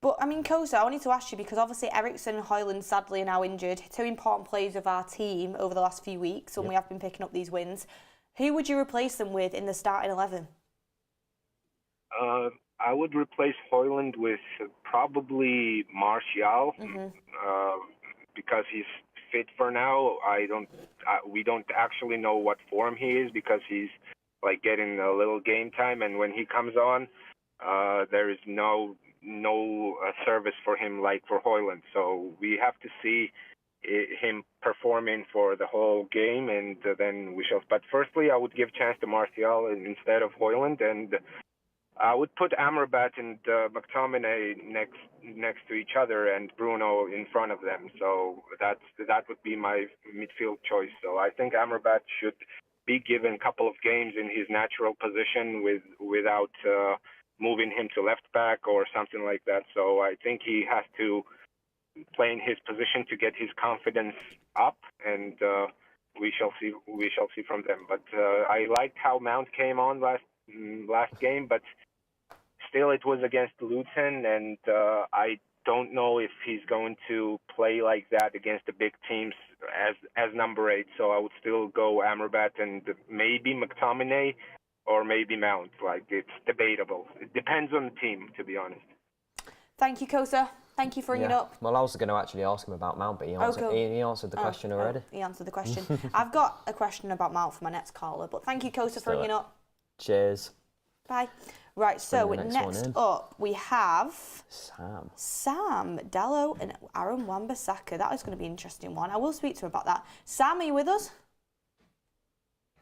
A: But I mean, Kosa, I wanted to ask you because obviously Eriksen and Højlund sadly are now injured. 2 important players of our team over the last few weeks, and we have been picking up these wins. Who would you replace them with in the starting 11?
H: I would replace Højlund with probably Martial because he's fit for now. We don't actually know what form he is because he's like getting a little game time, and when he comes on, there is no service for him like for Højlund. So we have to see him performing for the whole game, and then we shall. But firstly, I would give chance to Martial instead of Højlund, and I would put Amrabat and McTominay next to each other, and Bruno in front of them. So that would be my midfield choice. So I think Amrabat should be given a couple of games in his natural position without moving him to left back or something like that. So I think he has to play in his position to get his confidence up, and we shall see from them. But I liked how Mount came on last game, but still it was against Luton, and I don't know if he's going to play like that against the big teams as number 8. So I would still go Amrabat and maybe McTominay or maybe Mount. Like it's debatable. It depends on the team, to be honest.
A: Thank you, Kosa. Thank you for bringing it up.
B: Well, I was going to actually ask him about Mount, but he answered the question already.
A: He answered the question. I've got a question about Mount for my next caller, but thank you, Kosa, for bringing it up.
B: Cheers.
A: Bye. Right, so next up we have Sam, Dallo and Aaron Wan-Bissaka. That is going to be an interesting one. I will speak to him about that. Sam, are you with us?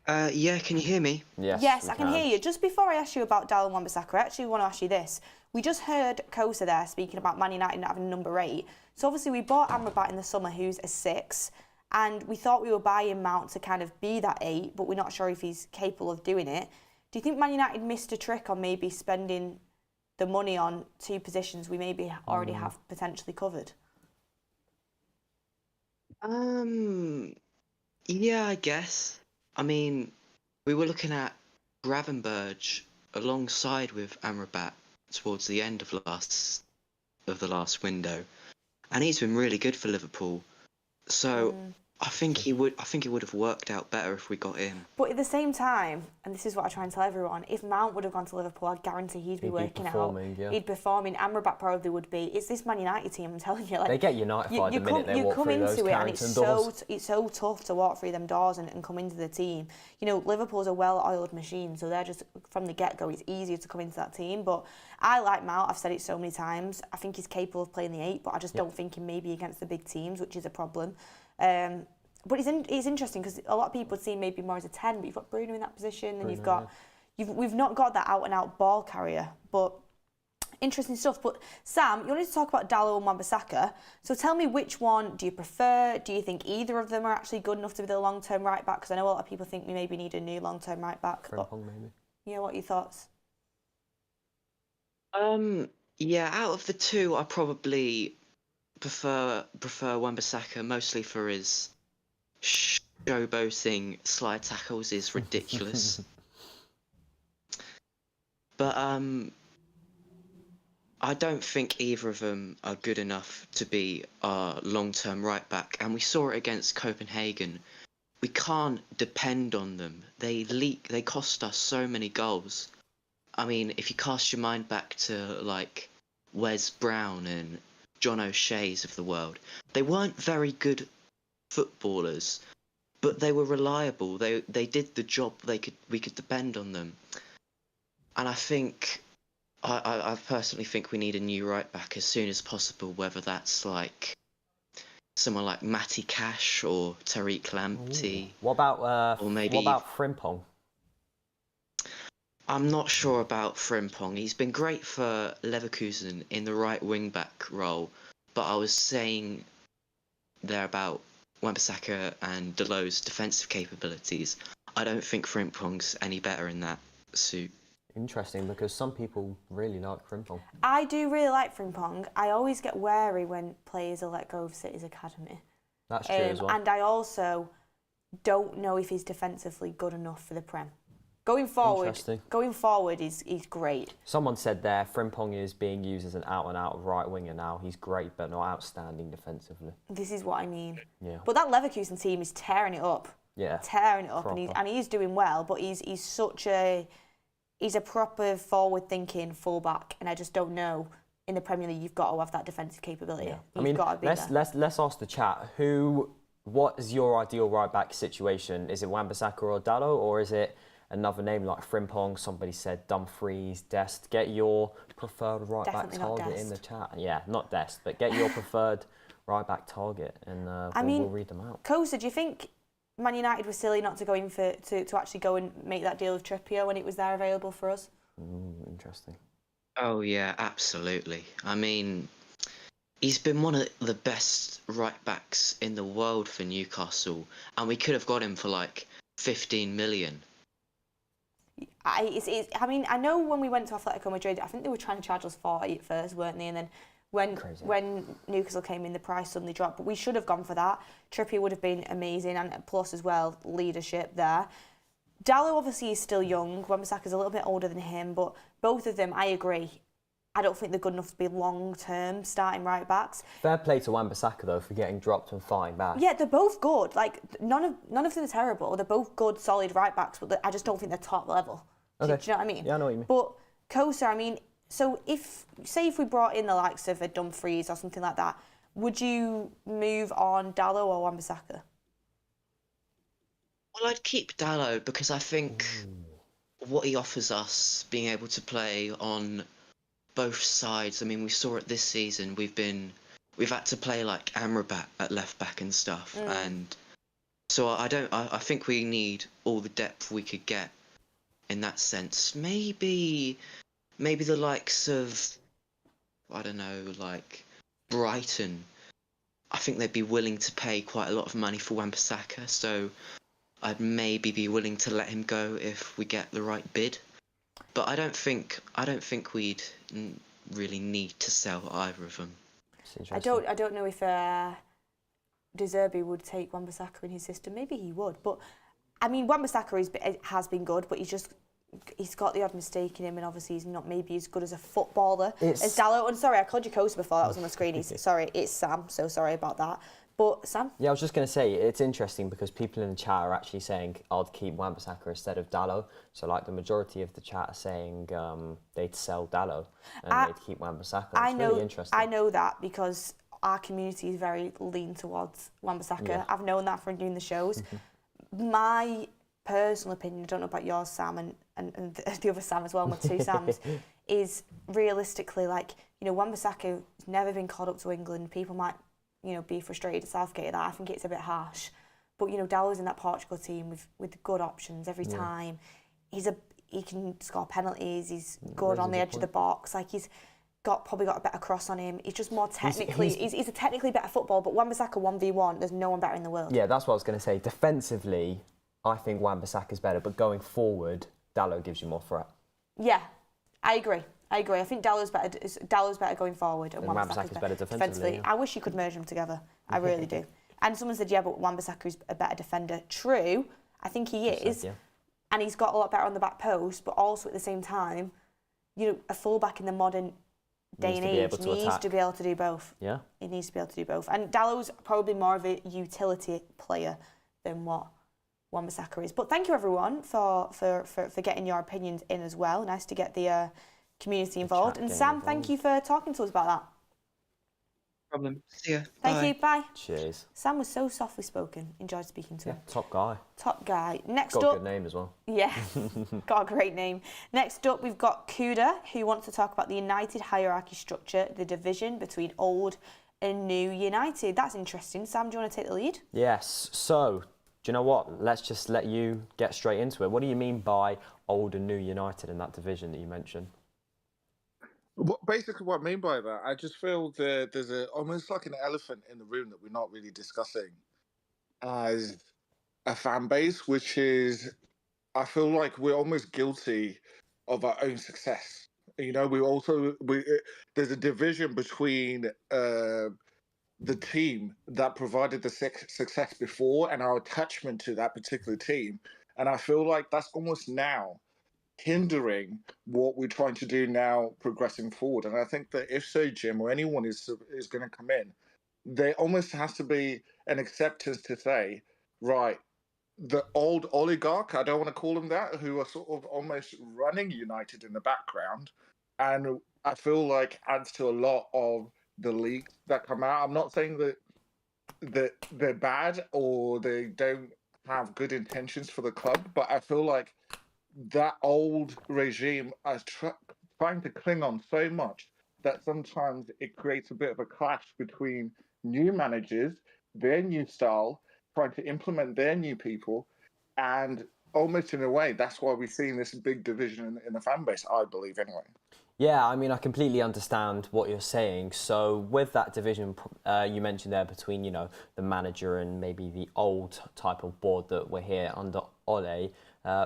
I: Yeah, can you hear me?
A: Yes, I can hear you. Just before I ask you about Dallo and Wan-Bissaka, I actually want to ask you this. We just heard Kosa there speaking about Man United not having number 8. So obviously we bought Amrabat in the summer, who's a 6, and we thought we were buying Mount to kind of be that 8, but we're not sure if he's capable of doing it. Do you think Man United missed a trick on maybe spending the money on 2 positions we maybe already have potentially covered?
I: Yeah, I guess. I mean, we were looking at Gravenberch alongside with Amrabat towards the end of the last window, and he's been really good for Liverpool. So I think he would have worked out better if we got him.
A: But at the same time, and this is what I try and tell everyone, if Mount would have gone to Liverpool, I guarantee he'd be working out.
B: Yeah.
A: He'd be performing. Amrabat probably would be. It's this Man United team, I'm telling you. Like,
B: they get United the minute they walk through those Carrington doors.
A: It's so tough to walk through them doors and come into the team. You know, Liverpool's a well-oiled machine, so they're just, from the get-go, it's easier to come into that team. But I like Mount. I've said it so many times. I think he's capable of playing the 8, but I just don't think he may be against the big teams, which is a problem. But it's interesting because a lot of people see him maybe more as a 10, but you've got Bruno in that position, and we've not got that out-and-out ball carrier. But interesting stuff. But Sam, you wanted to talk about Dallo and Wan-Bissaka. So tell me, which one do you prefer? Do you think either of them are actually good enough to be the long-term right back? Because I know a lot of people think we maybe need a new long-term right back.
B: Frimpong, maybe.
A: Yeah, what are your thoughts?
I: Yeah, out of the 2, I probably prefer Wan-Bissaka, mostly for his showboating slide tackles is ridiculous. But I don't think either of them are good enough to be our long-term right back, and we saw it against Copenhagen. We can't depend on them. They cost us so many goals. I mean, if you cast your mind back to like Wes Brown and John O'Shea's of the world, they weren't very good footballers, but they were reliable. They did the job. We could depend on them. And I think I personally think we need a new right back as soon as possible, whether that's like someone like Matty Cash or Tariq Lamptey.
B: What about
I: or maybe
B: what about Frimpong?
I: I'm not sure about Frimpong. He's been great for Leverkusen in the right wing back role, but I was saying there about Wan-Bissaka and Dalot's defensive capabilities. I don't think Frimpong's any better in that suit.
B: Interesting, because some people really like Frimpong.
A: I do really like Frimpong. I always get wary when players are let go of City's academy.
B: That's true as well.
A: And I also don't know if he's defensively good enough for the Prem. Going forward, he's great.
B: Someone said there, Frimpong is being used as an out-and-out right winger now. He's great, but not outstanding defensively.
A: This is what I mean.
B: Yeah.
A: But that Leverkusen team is tearing it up.
B: Yeah.
A: Tearing it up,
B: Proper.
A: and he's doing well. But he's a proper forward-thinking fullback, and I just don't know. In the Premier League, you've got to have that defensive capability.
B: Yeah.
A: You've got to be there.
B: Let's ask the chat. What is your ideal right back situation? Is it Wan-Bissaka or Dalot, or is it another name like Frimpong? Somebody said Dumfries, Dest. Get your preferred right back target in the chat. Yeah, not Dest, but get your preferred right back target, and we'll read them out.
A: Kosa, do you think Man United was silly not to go in to actually go and make that deal with Trippier when it was there available for us?
B: Interesting.
I: Oh yeah, absolutely. I mean, he's been one of the best right backs in the world for Newcastle, and we could have got him for like 15 million.
A: I mean, I know when we went to Atletico Madrid, I think they were trying to charge us 40 at first, weren't they? And then when Newcastle came in, the price suddenly dropped. But we should have gone for that. Trippier would have been amazing, and plus as well, leadership there. Dalot obviously is still young. Wan-Bissaka's a little bit older than him, but both of them, I agree. I don't think they're good enough to be long-term starting right-backs.
B: Fair play to Wan-Bissaka, though, for getting dropped and flying back.
A: Yeah, they're both good. Like, none of them are terrible. They're both good, solid right-backs, but I just don't think they're top level.
B: Okay.
A: Do you know what I mean?
B: Yeah, I know what you mean.
A: But Kosa, I mean, so if we brought in the likes of a Dumfries or something like that, would you move on Dalot or Wan-Bissaka?
I: Well, I'd keep Dalot because I think what he offers us, being able to play on both sides. I mean, we saw it this season. We've had to play like Amrabat at left back and stuff, and so I think we need all the depth we could get in that sense. Maybe the likes of, I don't know, like Brighton. I think they'd be willing to pay quite a lot of money for Wan-Bissaka, so I'd maybe be willing to let him go if we get the right bid. But I don't think we'd really need to sell either of them.
A: I don't know if De Zerbi would take Wan-Bissaka in his system. Maybe he would, but I mean, Wan-Bissaka has been good, but he's got the odd mistake in him, and obviously he's not maybe as good as a footballer as Dalot. And sorry, I called you Kosa before that was on the screen. Sorry, it's Sam. So sorry about that. But Sam?
B: Yeah, I was just going to say, it's interesting because people in the chat are actually saying I'd keep Wan-Bissaka instead of Dalot. So like the majority of the chat are saying they'd sell Dalot and they'd keep Wan-Bissaka. It's really interesting.
A: I know that because our community is very lean towards Wan-Bissaka.
B: Yeah.
A: I've known that from doing the shows. My personal opinion, I don't know about yours, Sam, and the other Sam as well, my two Sams, is realistically, like, you know, Wan-Bissaka has never been called up to England. People might, you know, be frustrated at Southgate at that. I think it's a bit harsh. But, you know, Dalot's in that Portugal team with good options every time. He can score penalties. He's good on the edge of the box. Like, he's probably got a better cross on him. He's just more technically... He's a technically better football, but Wan-Bissaka 1v1, there's no one better in the world.
B: Yeah, that's what I was going to say. Defensively, I think Wan-Bissaka's better, but going forward, Dalot gives you more threat.
A: Yeah, I agree. I think Dalot's better going forward, and
B: Wan-Bissaka's better defensively.
A: Yeah. I wish you could merge them together. I really do. And someone said, yeah, but Wan-Bissaka's a better defender. True, I think he is, and he's got a lot better on the back post. But also at the same time, you know, a fullback in the modern day and age needs to be able to do both.
B: Yeah,
A: he needs to be able to do both. And Dalot's probably more of a utility player than what Wan-Bissaka is. But thank you everyone for getting your opinions in as well. Nice to get the community involved. And Sam, thank you for talking to us about that.
E: problem.
I: See ya.
A: Thank
I: Bye.
A: you. Bye.
B: Cheers.
A: Sam was so softly spoken. Enjoyed speaking to
B: Yeah,
A: him.
B: top guy.
A: Top guy. Next
B: Got a
A: up.
B: good name as well.
A: Yeah, got a great name. Next up, we've got Kuda, who wants to talk about the United hierarchy structure, the division between old and new United. That's interesting. Sam, do you want to take the lead?
B: Yes. So, do you know what? Let's just let you get straight into it. What do you mean by old and new United in that division that you mentioned?
J: Basically, what I mean by that, I just feel that there's almost like an elephant in the room that we're not really discussing as a fan base, which is, I feel like we're almost guilty of our own success. You know, there's a division between the team that provided the success before and our attachment to that particular team, and I feel like that's almost now hindering what we're trying to do now progressing forward. And I think that if so, Jim, or anyone is going to come in, there almost has to be an acceptance to say, right, the old oligarch, I don't want to call them that, who are sort of almost running United in the background, and I feel like adds to a lot of the leaks that come out. I'm not saying that they're bad or they don't have good intentions for the club, but I feel like that old regime is trying to cling on so much that sometimes it creates a bit of a clash between new managers, their new style, trying to implement their new people, and almost in a way, that's why we're seeing this big division in the fan base, I believe, anyway.
B: Yeah, I mean, I completely understand what you're saying. So with that division you mentioned there between, you know, the manager and maybe the old type of board that we're here under Ole,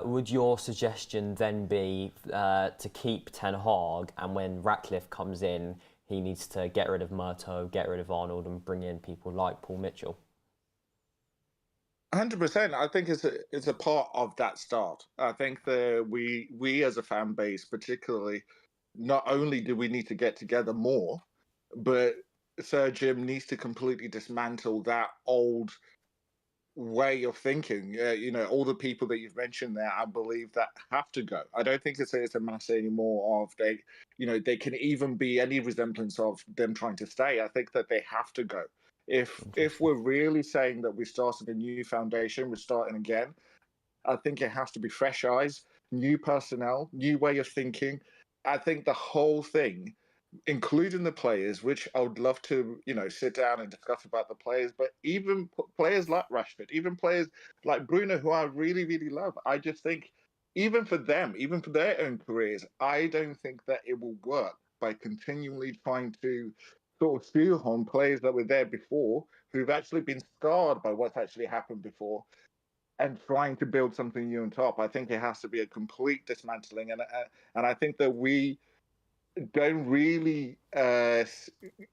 B: would your suggestion then be to keep Ten Hag, and when Ratcliffe comes in, he needs to get rid of Murto, get rid of Arnold, and bring in people like Paul Mitchell?
J: 100%. I think it's a part of that start. I think that we as a fan base, particularly, not only do we need to get together more, but Sir Jim needs to completely dismantle that old way of thinking. You know, all the people that you've mentioned there, I believe that have to go. I don't think it's a matter anymore of they can even be any resemblance of them trying to stay. I think that they have to go. If we're really saying that we started a new foundation, we're starting again, I think it has to be fresh eyes, new personnel, new way of thinking. I think the whole thing, including the players, which I would love to, sit down and discuss about the players, but even players like Rashford, even players like Bruno, who I really, really love, I just think, even for them, even for their own careers, I don't think that it will work by continually trying to sort of shoehorn players that were there before, who've actually been scarred by what's actually happened before, and trying to build something new on top. I think it has to be a complete dismantling, and I think that we don't really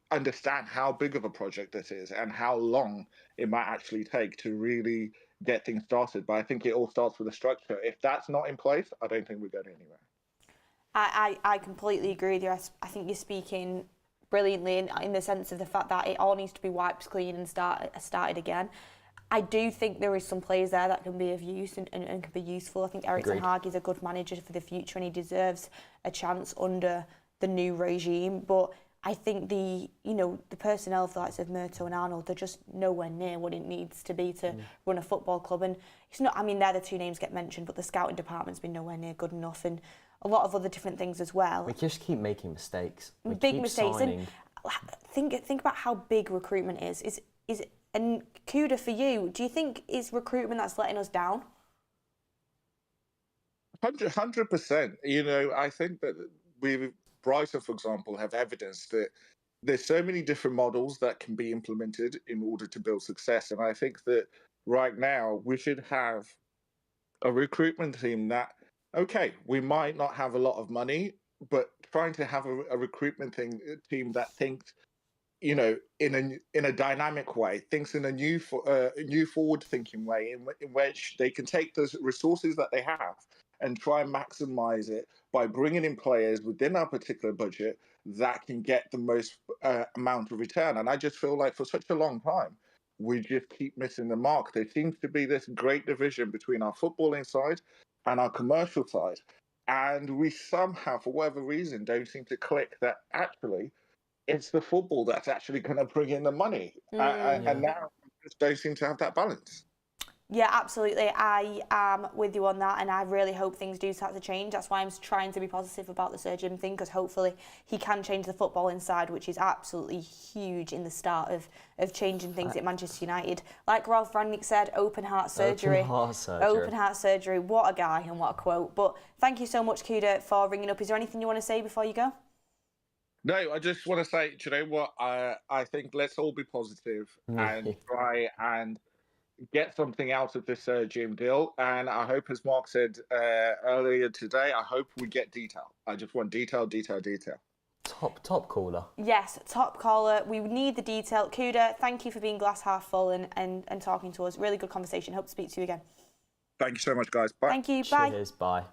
J: understand how big of a project this is and how long it might actually take to really get things started. But I think it all starts with a structure. If that's not in place, I don't think we're going anywhere.
A: I completely agree with you. I think you're speaking brilliantly in the sense of the fact that it all needs to be wiped clean and started again. I do think there is some players there that can be of use and can be useful. I think Erik Ten Hag is a good manager for the future and he deserves a chance under the new regime. But I think the personnel for the likes of Murto and Arnold, they're just nowhere near what it needs to be to run a football club. And it's not, I mean, they're the two names get mentioned, but the scouting department's been nowhere near good enough, and a lot of other different things as well.
B: We just keep making mistakes.
A: Big mistakes. And think about how big recruitment is. And Kuda, for you, do you think it's recruitment that's letting us down?
J: 100%. I think that Brighton, for example, have evidence that there's so many different models that can be implemented in order to build success. And I think that right now we should have a recruitment team that, okay, we might not have a lot of money, but trying to have a recruitment team that thinks, in a dynamic way, thinks in a new forward-thinking way, in which they can take those resources that they have and try and maximize it by bringing in players within our particular budget that can get the most amount of return. And I just feel like for such a long time, we just keep missing the mark. There seems to be this great division between our footballing side and our commercial side. And we somehow, for whatever reason, don't seem to click that actually it's the football that's actually going to bring in the money. And now they seem to have that balance.
A: Yeah, absolutely. I am with you on that, and I really hope things do start to change. That's why I'm trying to be positive about the Sir Jim thing, because hopefully he can change the football inside, which is absolutely huge in the start of changing things at Manchester United. Like Ralph Rangnick said, open heart surgery.
B: Open heart surgery.
A: Open heart surgery. What a guy and what a quote. But thank you so much, Kuda, for ringing up. Is there anything you want to say before you go?
J: No, I just want to say, do you know what? I think let's all be positive and try and get something out of this Jim deal. And I hope, as Mark said earlier today, I hope we get detail. I just want detail.
B: Top caller.
A: Yes, top caller. We need the detail. Kuda, thank you for being glass half full and talking to us. Really good conversation. Hope to speak to you again.
J: Thank you so much, guys. Bye.
A: Thank you. Bye.
B: Cheers. Bye.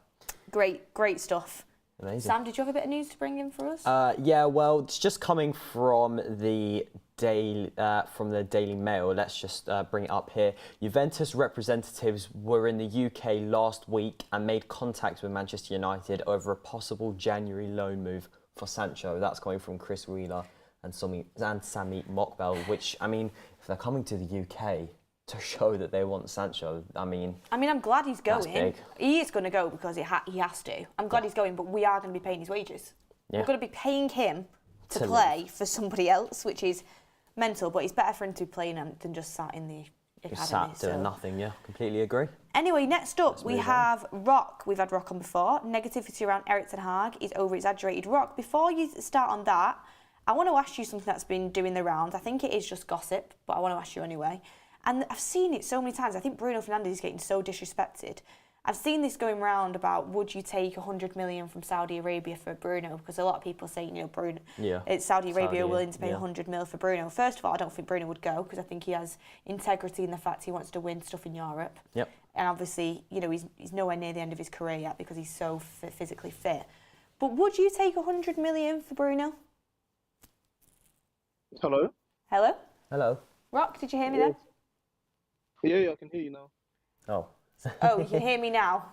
A: Great stuff.
B: Amazing.
A: Sam, did you have a bit of news to bring in for us?
B: Yeah, well, it's just coming from the Daily Mail. Let's just bring it up here. Juventus representatives were in the UK last week and made contact with Manchester United over a possible January loan move for Sancho. That's coming from Chris Wheeler and Sami Mokbel, which, I mean, if they're coming to the UK to show that they want Sancho, I mean, I'm glad he's going. That's big.
A: He is going to go because he has to. I'm glad he's going, but we are going to be paying his wages. Yeah. We're going to be paying him to play for somebody else, which is mental, but it's better for him to be playing than just sat in the academy.
B: Just sat doing nothing, yeah. Completely agree.
A: Anyway, next up, we have Rock. We've had Rock on before. Negativity around Erik ten Hag is over-exaggerated. Rock, before you start on that, I want to ask you something that's been doing the rounds. I think it is just gossip, but I want to ask you anyway. And I've seen it so many times. I think Bruno Fernandes is getting so disrespected. I've seen this going round about, would you take 100 million from Saudi Arabia for Bruno? Because a lot of people say, Bruno, it's Saudi Arabia willing to pay 100 mil for Bruno. First of all, I don't think Bruno would go, because I think he has integrity in the fact he wants to win stuff in Europe.
B: Yep.
A: And obviously, he's nowhere near the end of his career yet because he's so physically fit. But would you take 100 million for Bruno?
K: Hello?
A: Hello?
B: Hello.
A: Rock, did you hear me then?
K: Yeah, I can hear you now.
B: Oh.
A: Oh, you can hear me now.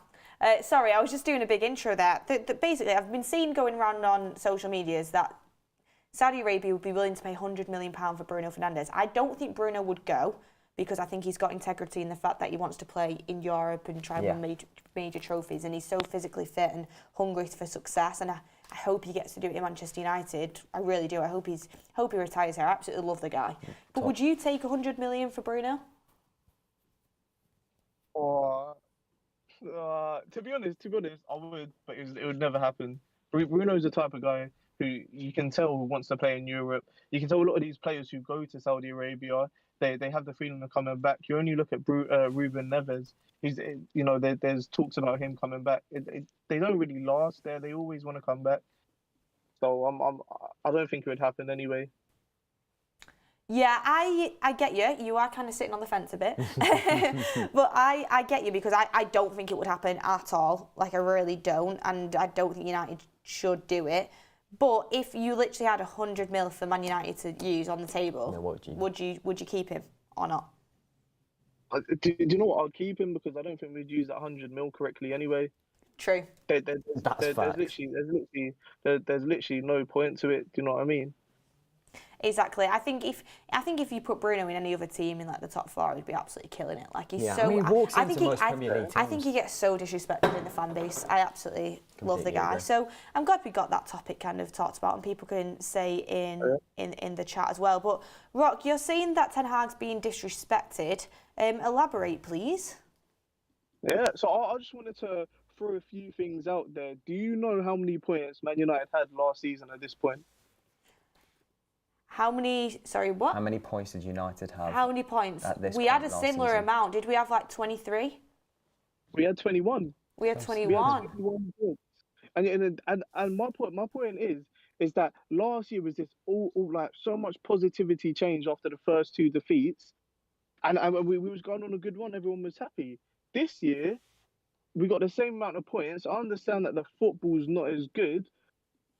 A: Sorry, I was just doing a big intro there. Basically, I've been seeing going around on social medias that Saudi Arabia would be willing to pay £100 million for Bruno Fernandes. I don't think Bruno would go, because I think he's got integrity in the fact that he wants to play in Europe and try and win major trophies, and he's so physically fit and hungry for success, and I hope he gets to do it in Manchester United. I really do. I hope he retires here. I absolutely love the guy. But would you take 100 million for Bruno?
K: To be honest, I would, but it would never happen. Bruno's the type of guy who you can tell wants to play in Europe. You can tell a lot of these players who go to Saudi Arabia, they have the feeling of coming back. You only look at Ruben Neves. There's talks about him coming back. They don't really last there. They always want to come back. So I don't think it would happen anyway.
A: Yeah, I get you. You are kind of sitting on the fence a bit. But I get you, because I don't think it would happen at all. Like, I really don't. And I don't think United should do it. But if you literally had 100 mil for Man United to use on the table, would you keep him or not?
K: Do you know what? I'll keep him, because I don't think we'd use that 100 mil correctly anyway.
A: True.
K: There's literally no point to it. Do you know what I mean?
A: Exactly. I think if you put Bruno in any other team in like the top four, he'd be absolutely killing it. Like, he's so. I think he gets so disrespected in the fan base. I absolutely love the guy. So I'm glad we got that topic kind of talked about, and people can say in the chat as well. But Rock, you're saying that Ten Hag's being disrespected. Elaborate, please.
K: Yeah. So I just wanted to throw a few things out there. Do you know how many points Man United had last season at this point?
B: How many points did United have?
A: How many points?
B: We
A: had a similar amount. Did we have like 23?
K: We had 21.
A: We had 21.
K: And my point is that last year was this all like so much positivity change after the first two defeats, and we was going on a good run. Everyone was happy. This year, we got the same amount of points. I understand that the football's not as good,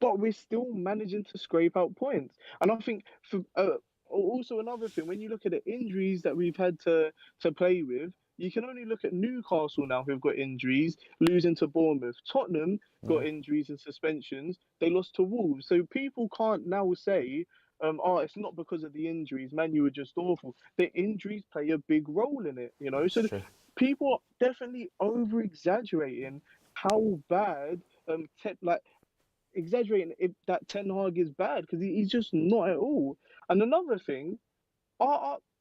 K: but we're still managing to scrape out points. And I think also another thing, when you look at the injuries that we've had to play with, you can only look at Newcastle now, who've got injuries, losing to Bournemouth. Tottenham got injuries and suspensions. They lost to Wolves. So people can't now say, it's not because of the injuries. Man, you were just awful. The injuries play a big role in it, you know. So people are definitely over exaggerating how bad, exaggerating that Ten Hag is bad, because he's just not at all. And another thing,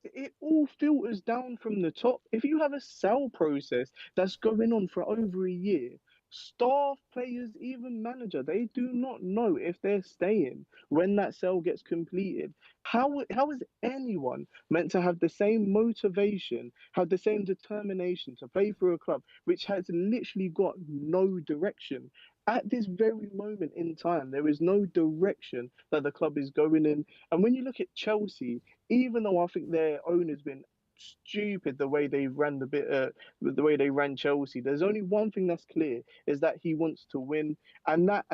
K: it all filters down from the top. If you have a sell process that's going on for over a year, staff, players, even manager, they do not know if they're staying when that sell gets completed. How is anyone meant to have the same motivation, have the same determination to play for a club which has literally got no direction? At this very moment in time, there is no direction that the club is going in. And when you look at Chelsea, even though I think their owner's been stupid the way they ran the way they ran Chelsea, there's only one thing that's clear, is that he wants to win, and that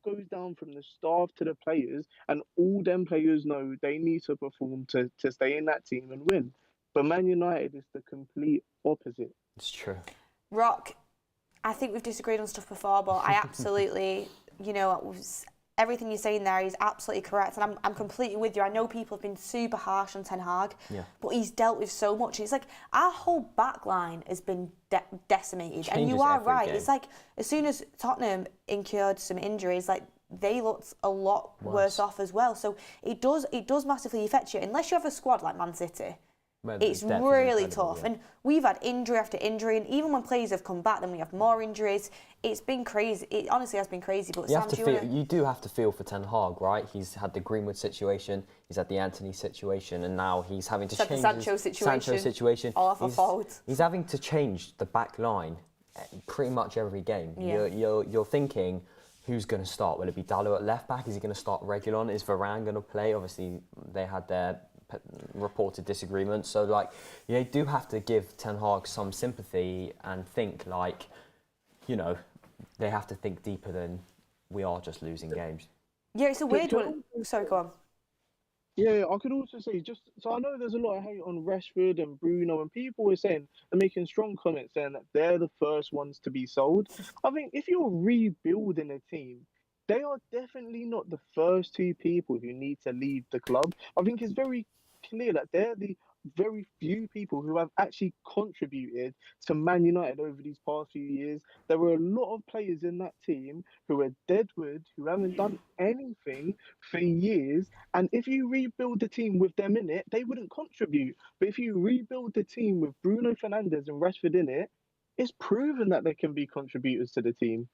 K: goes down from the staff to the players, and all them players know they need to perform to stay in that team and win. But Man United is the complete opposite.
B: It's true.
A: Rock, I think we've disagreed on stuff before, but I absolutely, everything you're saying there is absolutely correct, and I'm completely with you. I know people have been super harsh on Ten Hag, but he's dealt with so much. It's like our whole back line has been decimated, and you are right. Game. It's like as soon as Tottenham incurred some injuries, like they looked a lot worse off as well. So it does massively affect you, unless you have a squad like Man City. It's really tough, and we've had injury after injury, and even when players have come back, then we have more injuries. It's been crazy. It honestly has been crazy. But
B: you do have to feel for Ten Hag, right? He's had the Greenwood situation, he's had the Anthony situation, and now he's having to change
A: the Sancho situation. All off a fault.
B: He's having to change the back line pretty much every game. Yeah. You're thinking, who's going to start? Will it be Dalot at left back? Is he going to start Reguilon? Is Varane going to play? Obviously, they had their reported disagreements, so you do have to give Ten Hag some sympathy and think they have to think deeper than we are just losing games.
A: Yeah, it's a weird one. Sorry, go on.
K: Yeah, I could also say, so I know there's a lot of hate on Rashford and Bruno, and people are saying, they're making strong comments saying that they're the first ones to be sold. I think if you're rebuilding a team, they are definitely not the first two people who need to leave the club. I think it's very clear that they're the very few people who have actually contributed to Man United over these past few years. There were a lot of players in that team who are deadwood, who haven't done anything for years, and if you rebuild the team with them in it, they wouldn't contribute. But if you rebuild the team with Bruno Fernandes and Rashford in it, it's proven that they can be contributors to the team.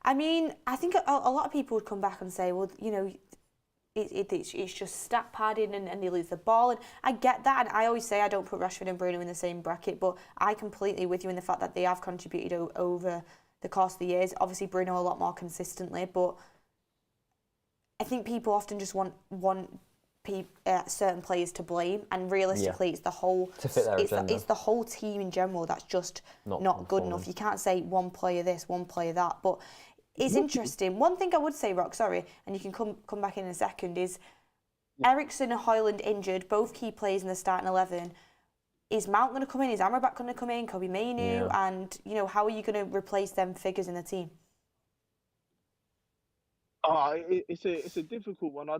A: I mean, I think a lot of people would come back and say, well, it's just stat padding and they lose the ball. And I get that. And I always say I don't put Rashford and Bruno in the same bracket, but I completely with you in the fact that they have contributed over the course of the years. Obviously, Bruno a lot more consistently, but I think people often just want certain players to blame, and realistically, it's the whole it's the whole team in general that's just not good enough. You can't say one player this, one player that, but it's interesting. One thing I would say, Rock, sorry, and you can come back in a second, is Eriksen and Højlund injured, both key players in the starting 11. Is Mount going to come in? Is Amrabat going to come in? Kobe Mainoo? Yeah. And, how are you going to replace them figures in the team?
K: It's a difficult one. I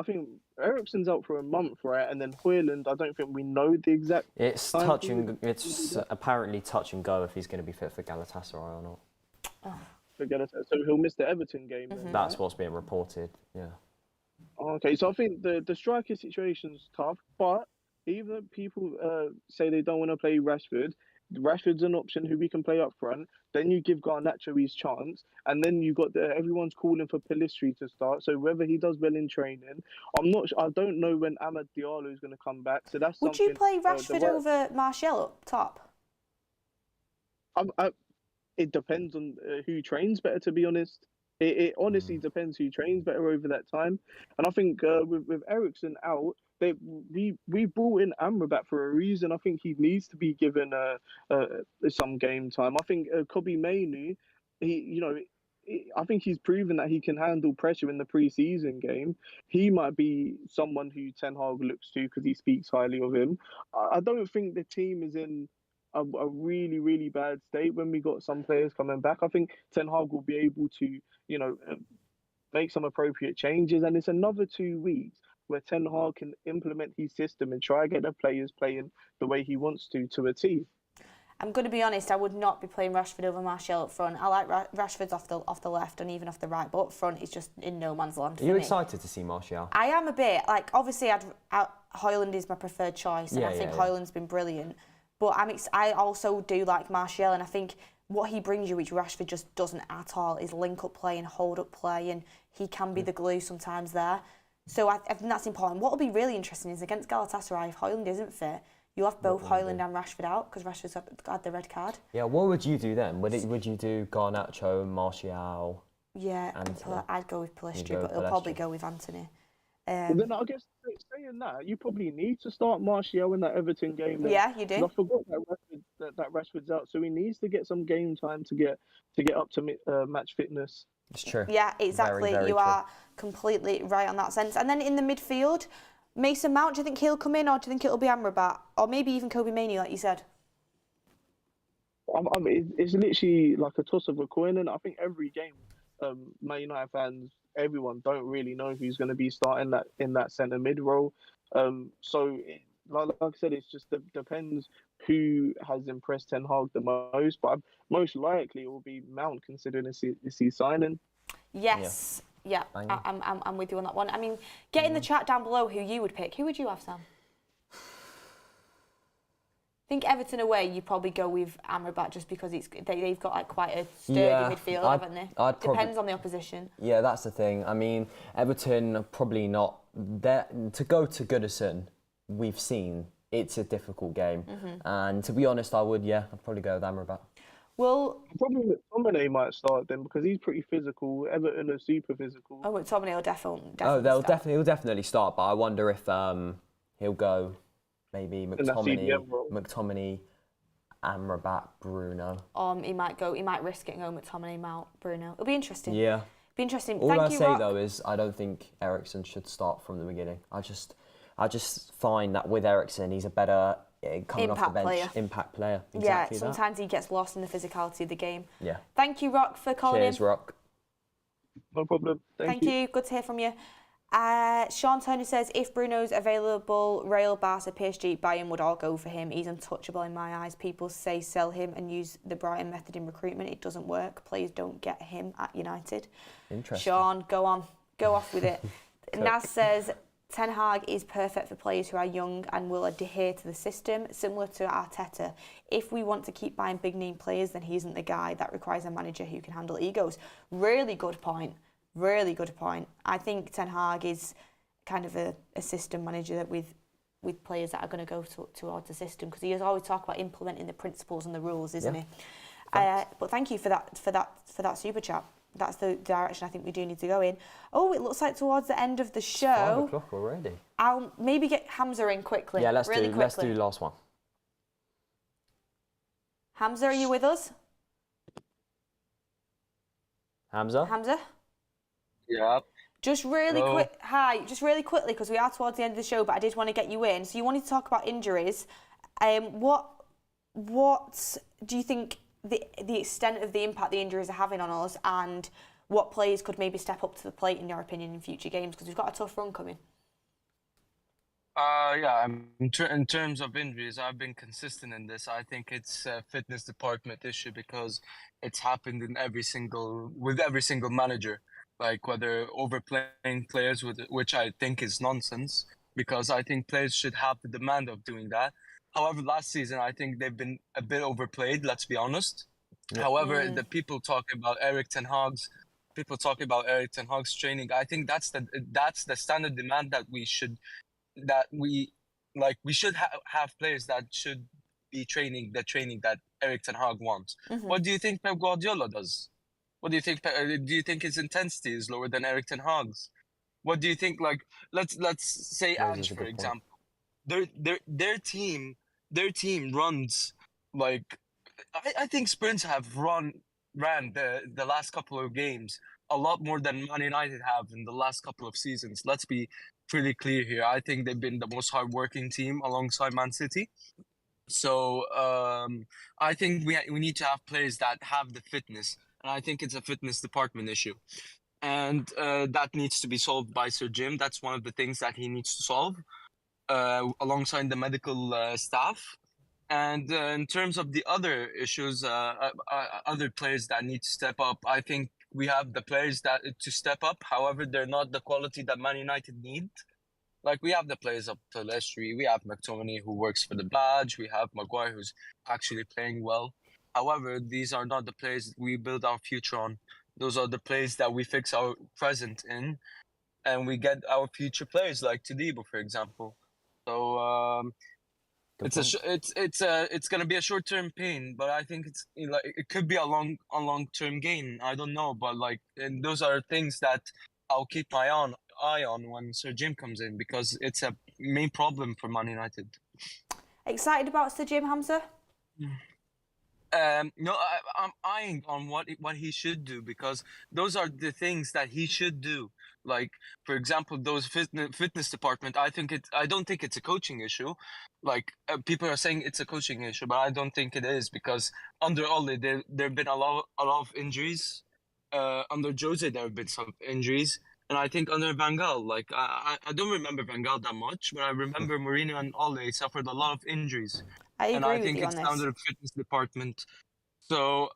K: think Eriksen's out for a month, right? And then Højlund, I don't think we know the exact.
B: It's apparently touch and go if he's going to be fit for Galatasaray or not.
K: Oh. For Galatasaray, so he'll miss the Everton game.
A: Mm-hmm.
K: Then,
B: That's what's being reported. Yeah.
K: Okay, so I think the striker situation's tough, but even though people say they don't want to play Rashford's an option who we can play up front. Then you give Garnacho his chance, and then you got everyone's calling for Pellistri to start. So whether he does well in training, I don't know when Amad Diallo is going to come back. So that's.
A: Would you play Rashford over Martial up top?
K: It depends on who trains better. To be honest, it honestly depends who trains better over that time. And I think with Eriksen out, we brought in Amrabat for a reason. I think he needs to be given some game time. I think Kobe Mainoo, I think he's proven that he can handle pressure in the pre-season game. He might be someone who Ten Hag looks to because he speaks highly of him. I don't think the team is in a really, really bad state when we got some players coming back. I think Ten Hag will be able to, make some appropriate changes. And it's another 2 weeks where Ten Hag can implement his system and try to get the players playing the way he wants to a T.
A: I'm going to be honest, I would not be playing Rashford over Martial up front. I like Rashford's off the left and even off the right, but up front it's just in no man's land for
B: Are you
A: me.
B: excited to see Martial?
A: I am a bit. Like, obviously, Højlund is my preferred choice, and I think Højlund's been brilliant. But I also do like Martial, and I think what he brings you, which Rashford just doesn't at all, is link-up play and hold-up play, and he can be the glue sometimes there. So I think that's important. What will be really interesting is against Galatasaray, if Højlund isn't fit, you'll have both Højlund and Rashford out because Rashford's had the red card.
B: Yeah, what would you do then? Would you do Garnacho, Martial?
A: Yeah, I'd go with Pellistri, but he'll probably go with Anthony.
K: Well, then I guess saying that, you probably need to start Martial in that Everton game.
A: Yeah, you do.
K: I forgot that Rashford's out, so he needs to get some game time to get up to match fitness.
B: It's true.
A: Yeah, exactly.
B: Very, very
A: you
B: true.
A: are completely right on that sense. And then in the midfield, Mason Mount, do you think he'll come in, or do you think it'll be Amrabat, or maybe even Kobe Mainoo, like you said?
K: It's literally like a toss of a coin, and I think every game, Man United fans, everyone don't really know who's going to be starting in that centre mid role. So, like I said, it just depends who has impressed Ten Hag the most. But most likely it will be Mount, considering it's his signing.
A: Yes. Yeah, I'm with you on that one. I mean, get in the chat down below who you would pick. Who would you have, Sam? I think Everton away, you probably go with Amrabat just because they've got like quite a sturdy midfield, haven't they? Depends on the opposition.
B: Yeah, that's the thing. I mean, Everton probably not. To go to Goodison, we've seen it's a difficult game, and to be honest, I'd probably go with Amrabat.
A: Well,
K: probably McTominay might start then because he's pretty physical. Everton are super physical.
A: Oh, McTominay will definitely.
B: He'll definitely start, but I wonder if he'll go maybe McTominay, Amrabat, Bruno.
A: He might risk it and go McTominay, Mount, Bruno. It'll be interesting.
B: Yeah.
A: Be interesting.
B: All
A: Thank
B: I
A: you,
B: say
A: Rock.
B: though is I don't think Eriksen should start from the beginning. I just find that with Eriksen, he's a better coming off the bench impact player. Exactly
A: sometimes he gets lost in the physicality of the game.
B: Yeah.
A: Thank you, Rock, for calling
B: Cheers,
A: in.
B: Rock.
K: No problem.
A: Thank you. Good to hear from you. Sean Turner says, if Bruno's available, Real, Barca, PSG, Bayern would all go for him. He's untouchable in my eyes. People say sell him and use the Brighton method in recruitment. It doesn't work. Players don't get him at United.
B: Interesting.
A: Sean, go on. Go off with it. Naz says, Ten Hag is perfect for players who are young and will adhere to the system, similar to Arteta. If we want to keep buying big-name players, then he isn't the guy. That requires a manager who can handle egos. Really good point. Really good point. I think Ten Hag is kind of a system manager with players that are going to go towards the system, because he has always talked about implementing the principles and the rules, isn't he? But thank you for that super chat. That's the direction I think we do need to go in. Oh, it looks like towards the end of the show.
B: It's 5 o'clock already.
A: I'll maybe get Hamza in quickly.
B: Yeah, let's do the last one.
A: Hamza, are you with us?
B: Hamza?
L: Yeah.
A: Just really quickly, because we are towards the end of the show, but I did want to get you in. So you wanted to talk about injuries. What do you think the extent of the impact the injuries are having on us, and what players could maybe step up to the plate in your opinion in future games, because we've got a tough run coming?
L: In terms of injuries, I've been consistent in this. I think it's a fitness department issue because it's happened with every single manager. Like whether overplaying players, which I think is nonsense, because I think players should have the demand of doing that. However, last season I think they've been a bit overplayed. Let's be honest. Yeah. However, the people talking about Erik Ten Hag's training, I think that's the standard demand that we should have players that should be training the training that Erik Ten Hag wants. Mm-hmm. What do you think Pep Guardiola does? What do you think? Do you think his intensity is lower than Erik Ten Hag's? What do you think? Like, let's say Ange, for example. Their team runs like I think Spurs have run ran the last couple of games a lot more than Man United have in the last couple of seasons. Let's be pretty clear here. I think they've been the most hardworking team alongside Man City. So I think we need to have players that have the fitness, and I think it's a fitness department issue, and that needs to be solved by Sir Jim. That's one of the things that he needs to solve alongside the medical staff. And in terms of the other issues, other players that need to step up, I think we have the players that to step up. However, they're not the quality that Man United need. Like, we have the players up to Leicester, we have McTominay who works for the badge, we have Maguire who's actually playing well. However, these are not the players we build our future on. Those are the players that we fix our present in, and we get our future players like Todibo, for example. So it's gonna be a short-term pain, but I think it's like it could be a long-term gain. I don't know, but like, and those are things that I'll keep my eye on when Sir Jim comes in, because it's a main problem for Man United.
A: Excited about Sir Jim, Hamza?
L: No, I'm eyeing on what he should do, because those are the things that he should do. Like, for example, those fitness department. I don't think it's a coaching issue. Like, people are saying it's a coaching issue, but I don't think it is, because under Ole there've been a lot of injuries. Under Jose there have been some injuries. And I think under Van Gaal, like, I don't remember Van Gaal that much, but I remember Mourinho and Ole suffered a lot of injuries. I think it's down to the fitness department. So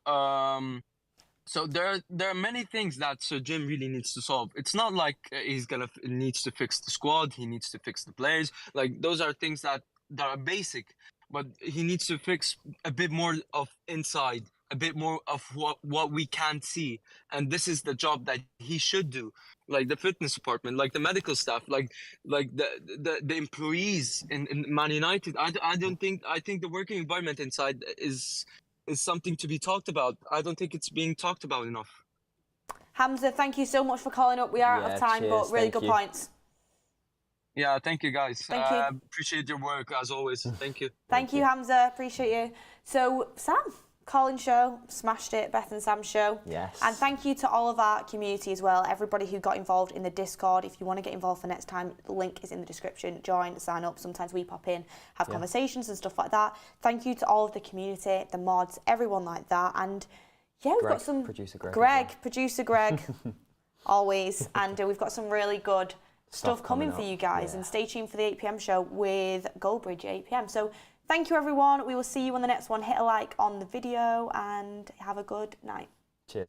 L: so there are many things that Sir Jim really needs to solve. It's not like needs to fix the squad, he needs to fix the players. Like, those are things that are basic, but he needs to fix a bit more of inside, a bit more of what we can't see. And this is the job that he should do. Like the fitness department, like the medical staff, like the employees in Man United. I think the working environment inside is something to be talked about. I don't think it's being talked about enough.
A: Hamza, thank you so much for calling up. We are out of time,
B: cheers,
A: but really good points.
L: Yeah, thank you guys.
A: Thank you.
L: Appreciate your work as always. Thank you.
A: Thank you, Hamza. Appreciate you. So, Sam, Colin show, smashed it, Beth and Sam show.
B: Yes.
A: And thank you to all of our community as well, everybody who got involved in the Discord. If you want to get involved for next time, the link is in the description. Join, sign up. Sometimes we pop in, have conversations and stuff like that. Thank you to all of the community, the mods, everyone like that. And yeah, we've got some...
B: Producer
A: Greg, always. And we've got some really good stuff coming for you guys. And stay tuned for the 8 p.m. show with Goldbridge at 8 p.m. So thank you, everyone. We will see you on the next one. Hit a like on the video and have a good night.
B: Cheers.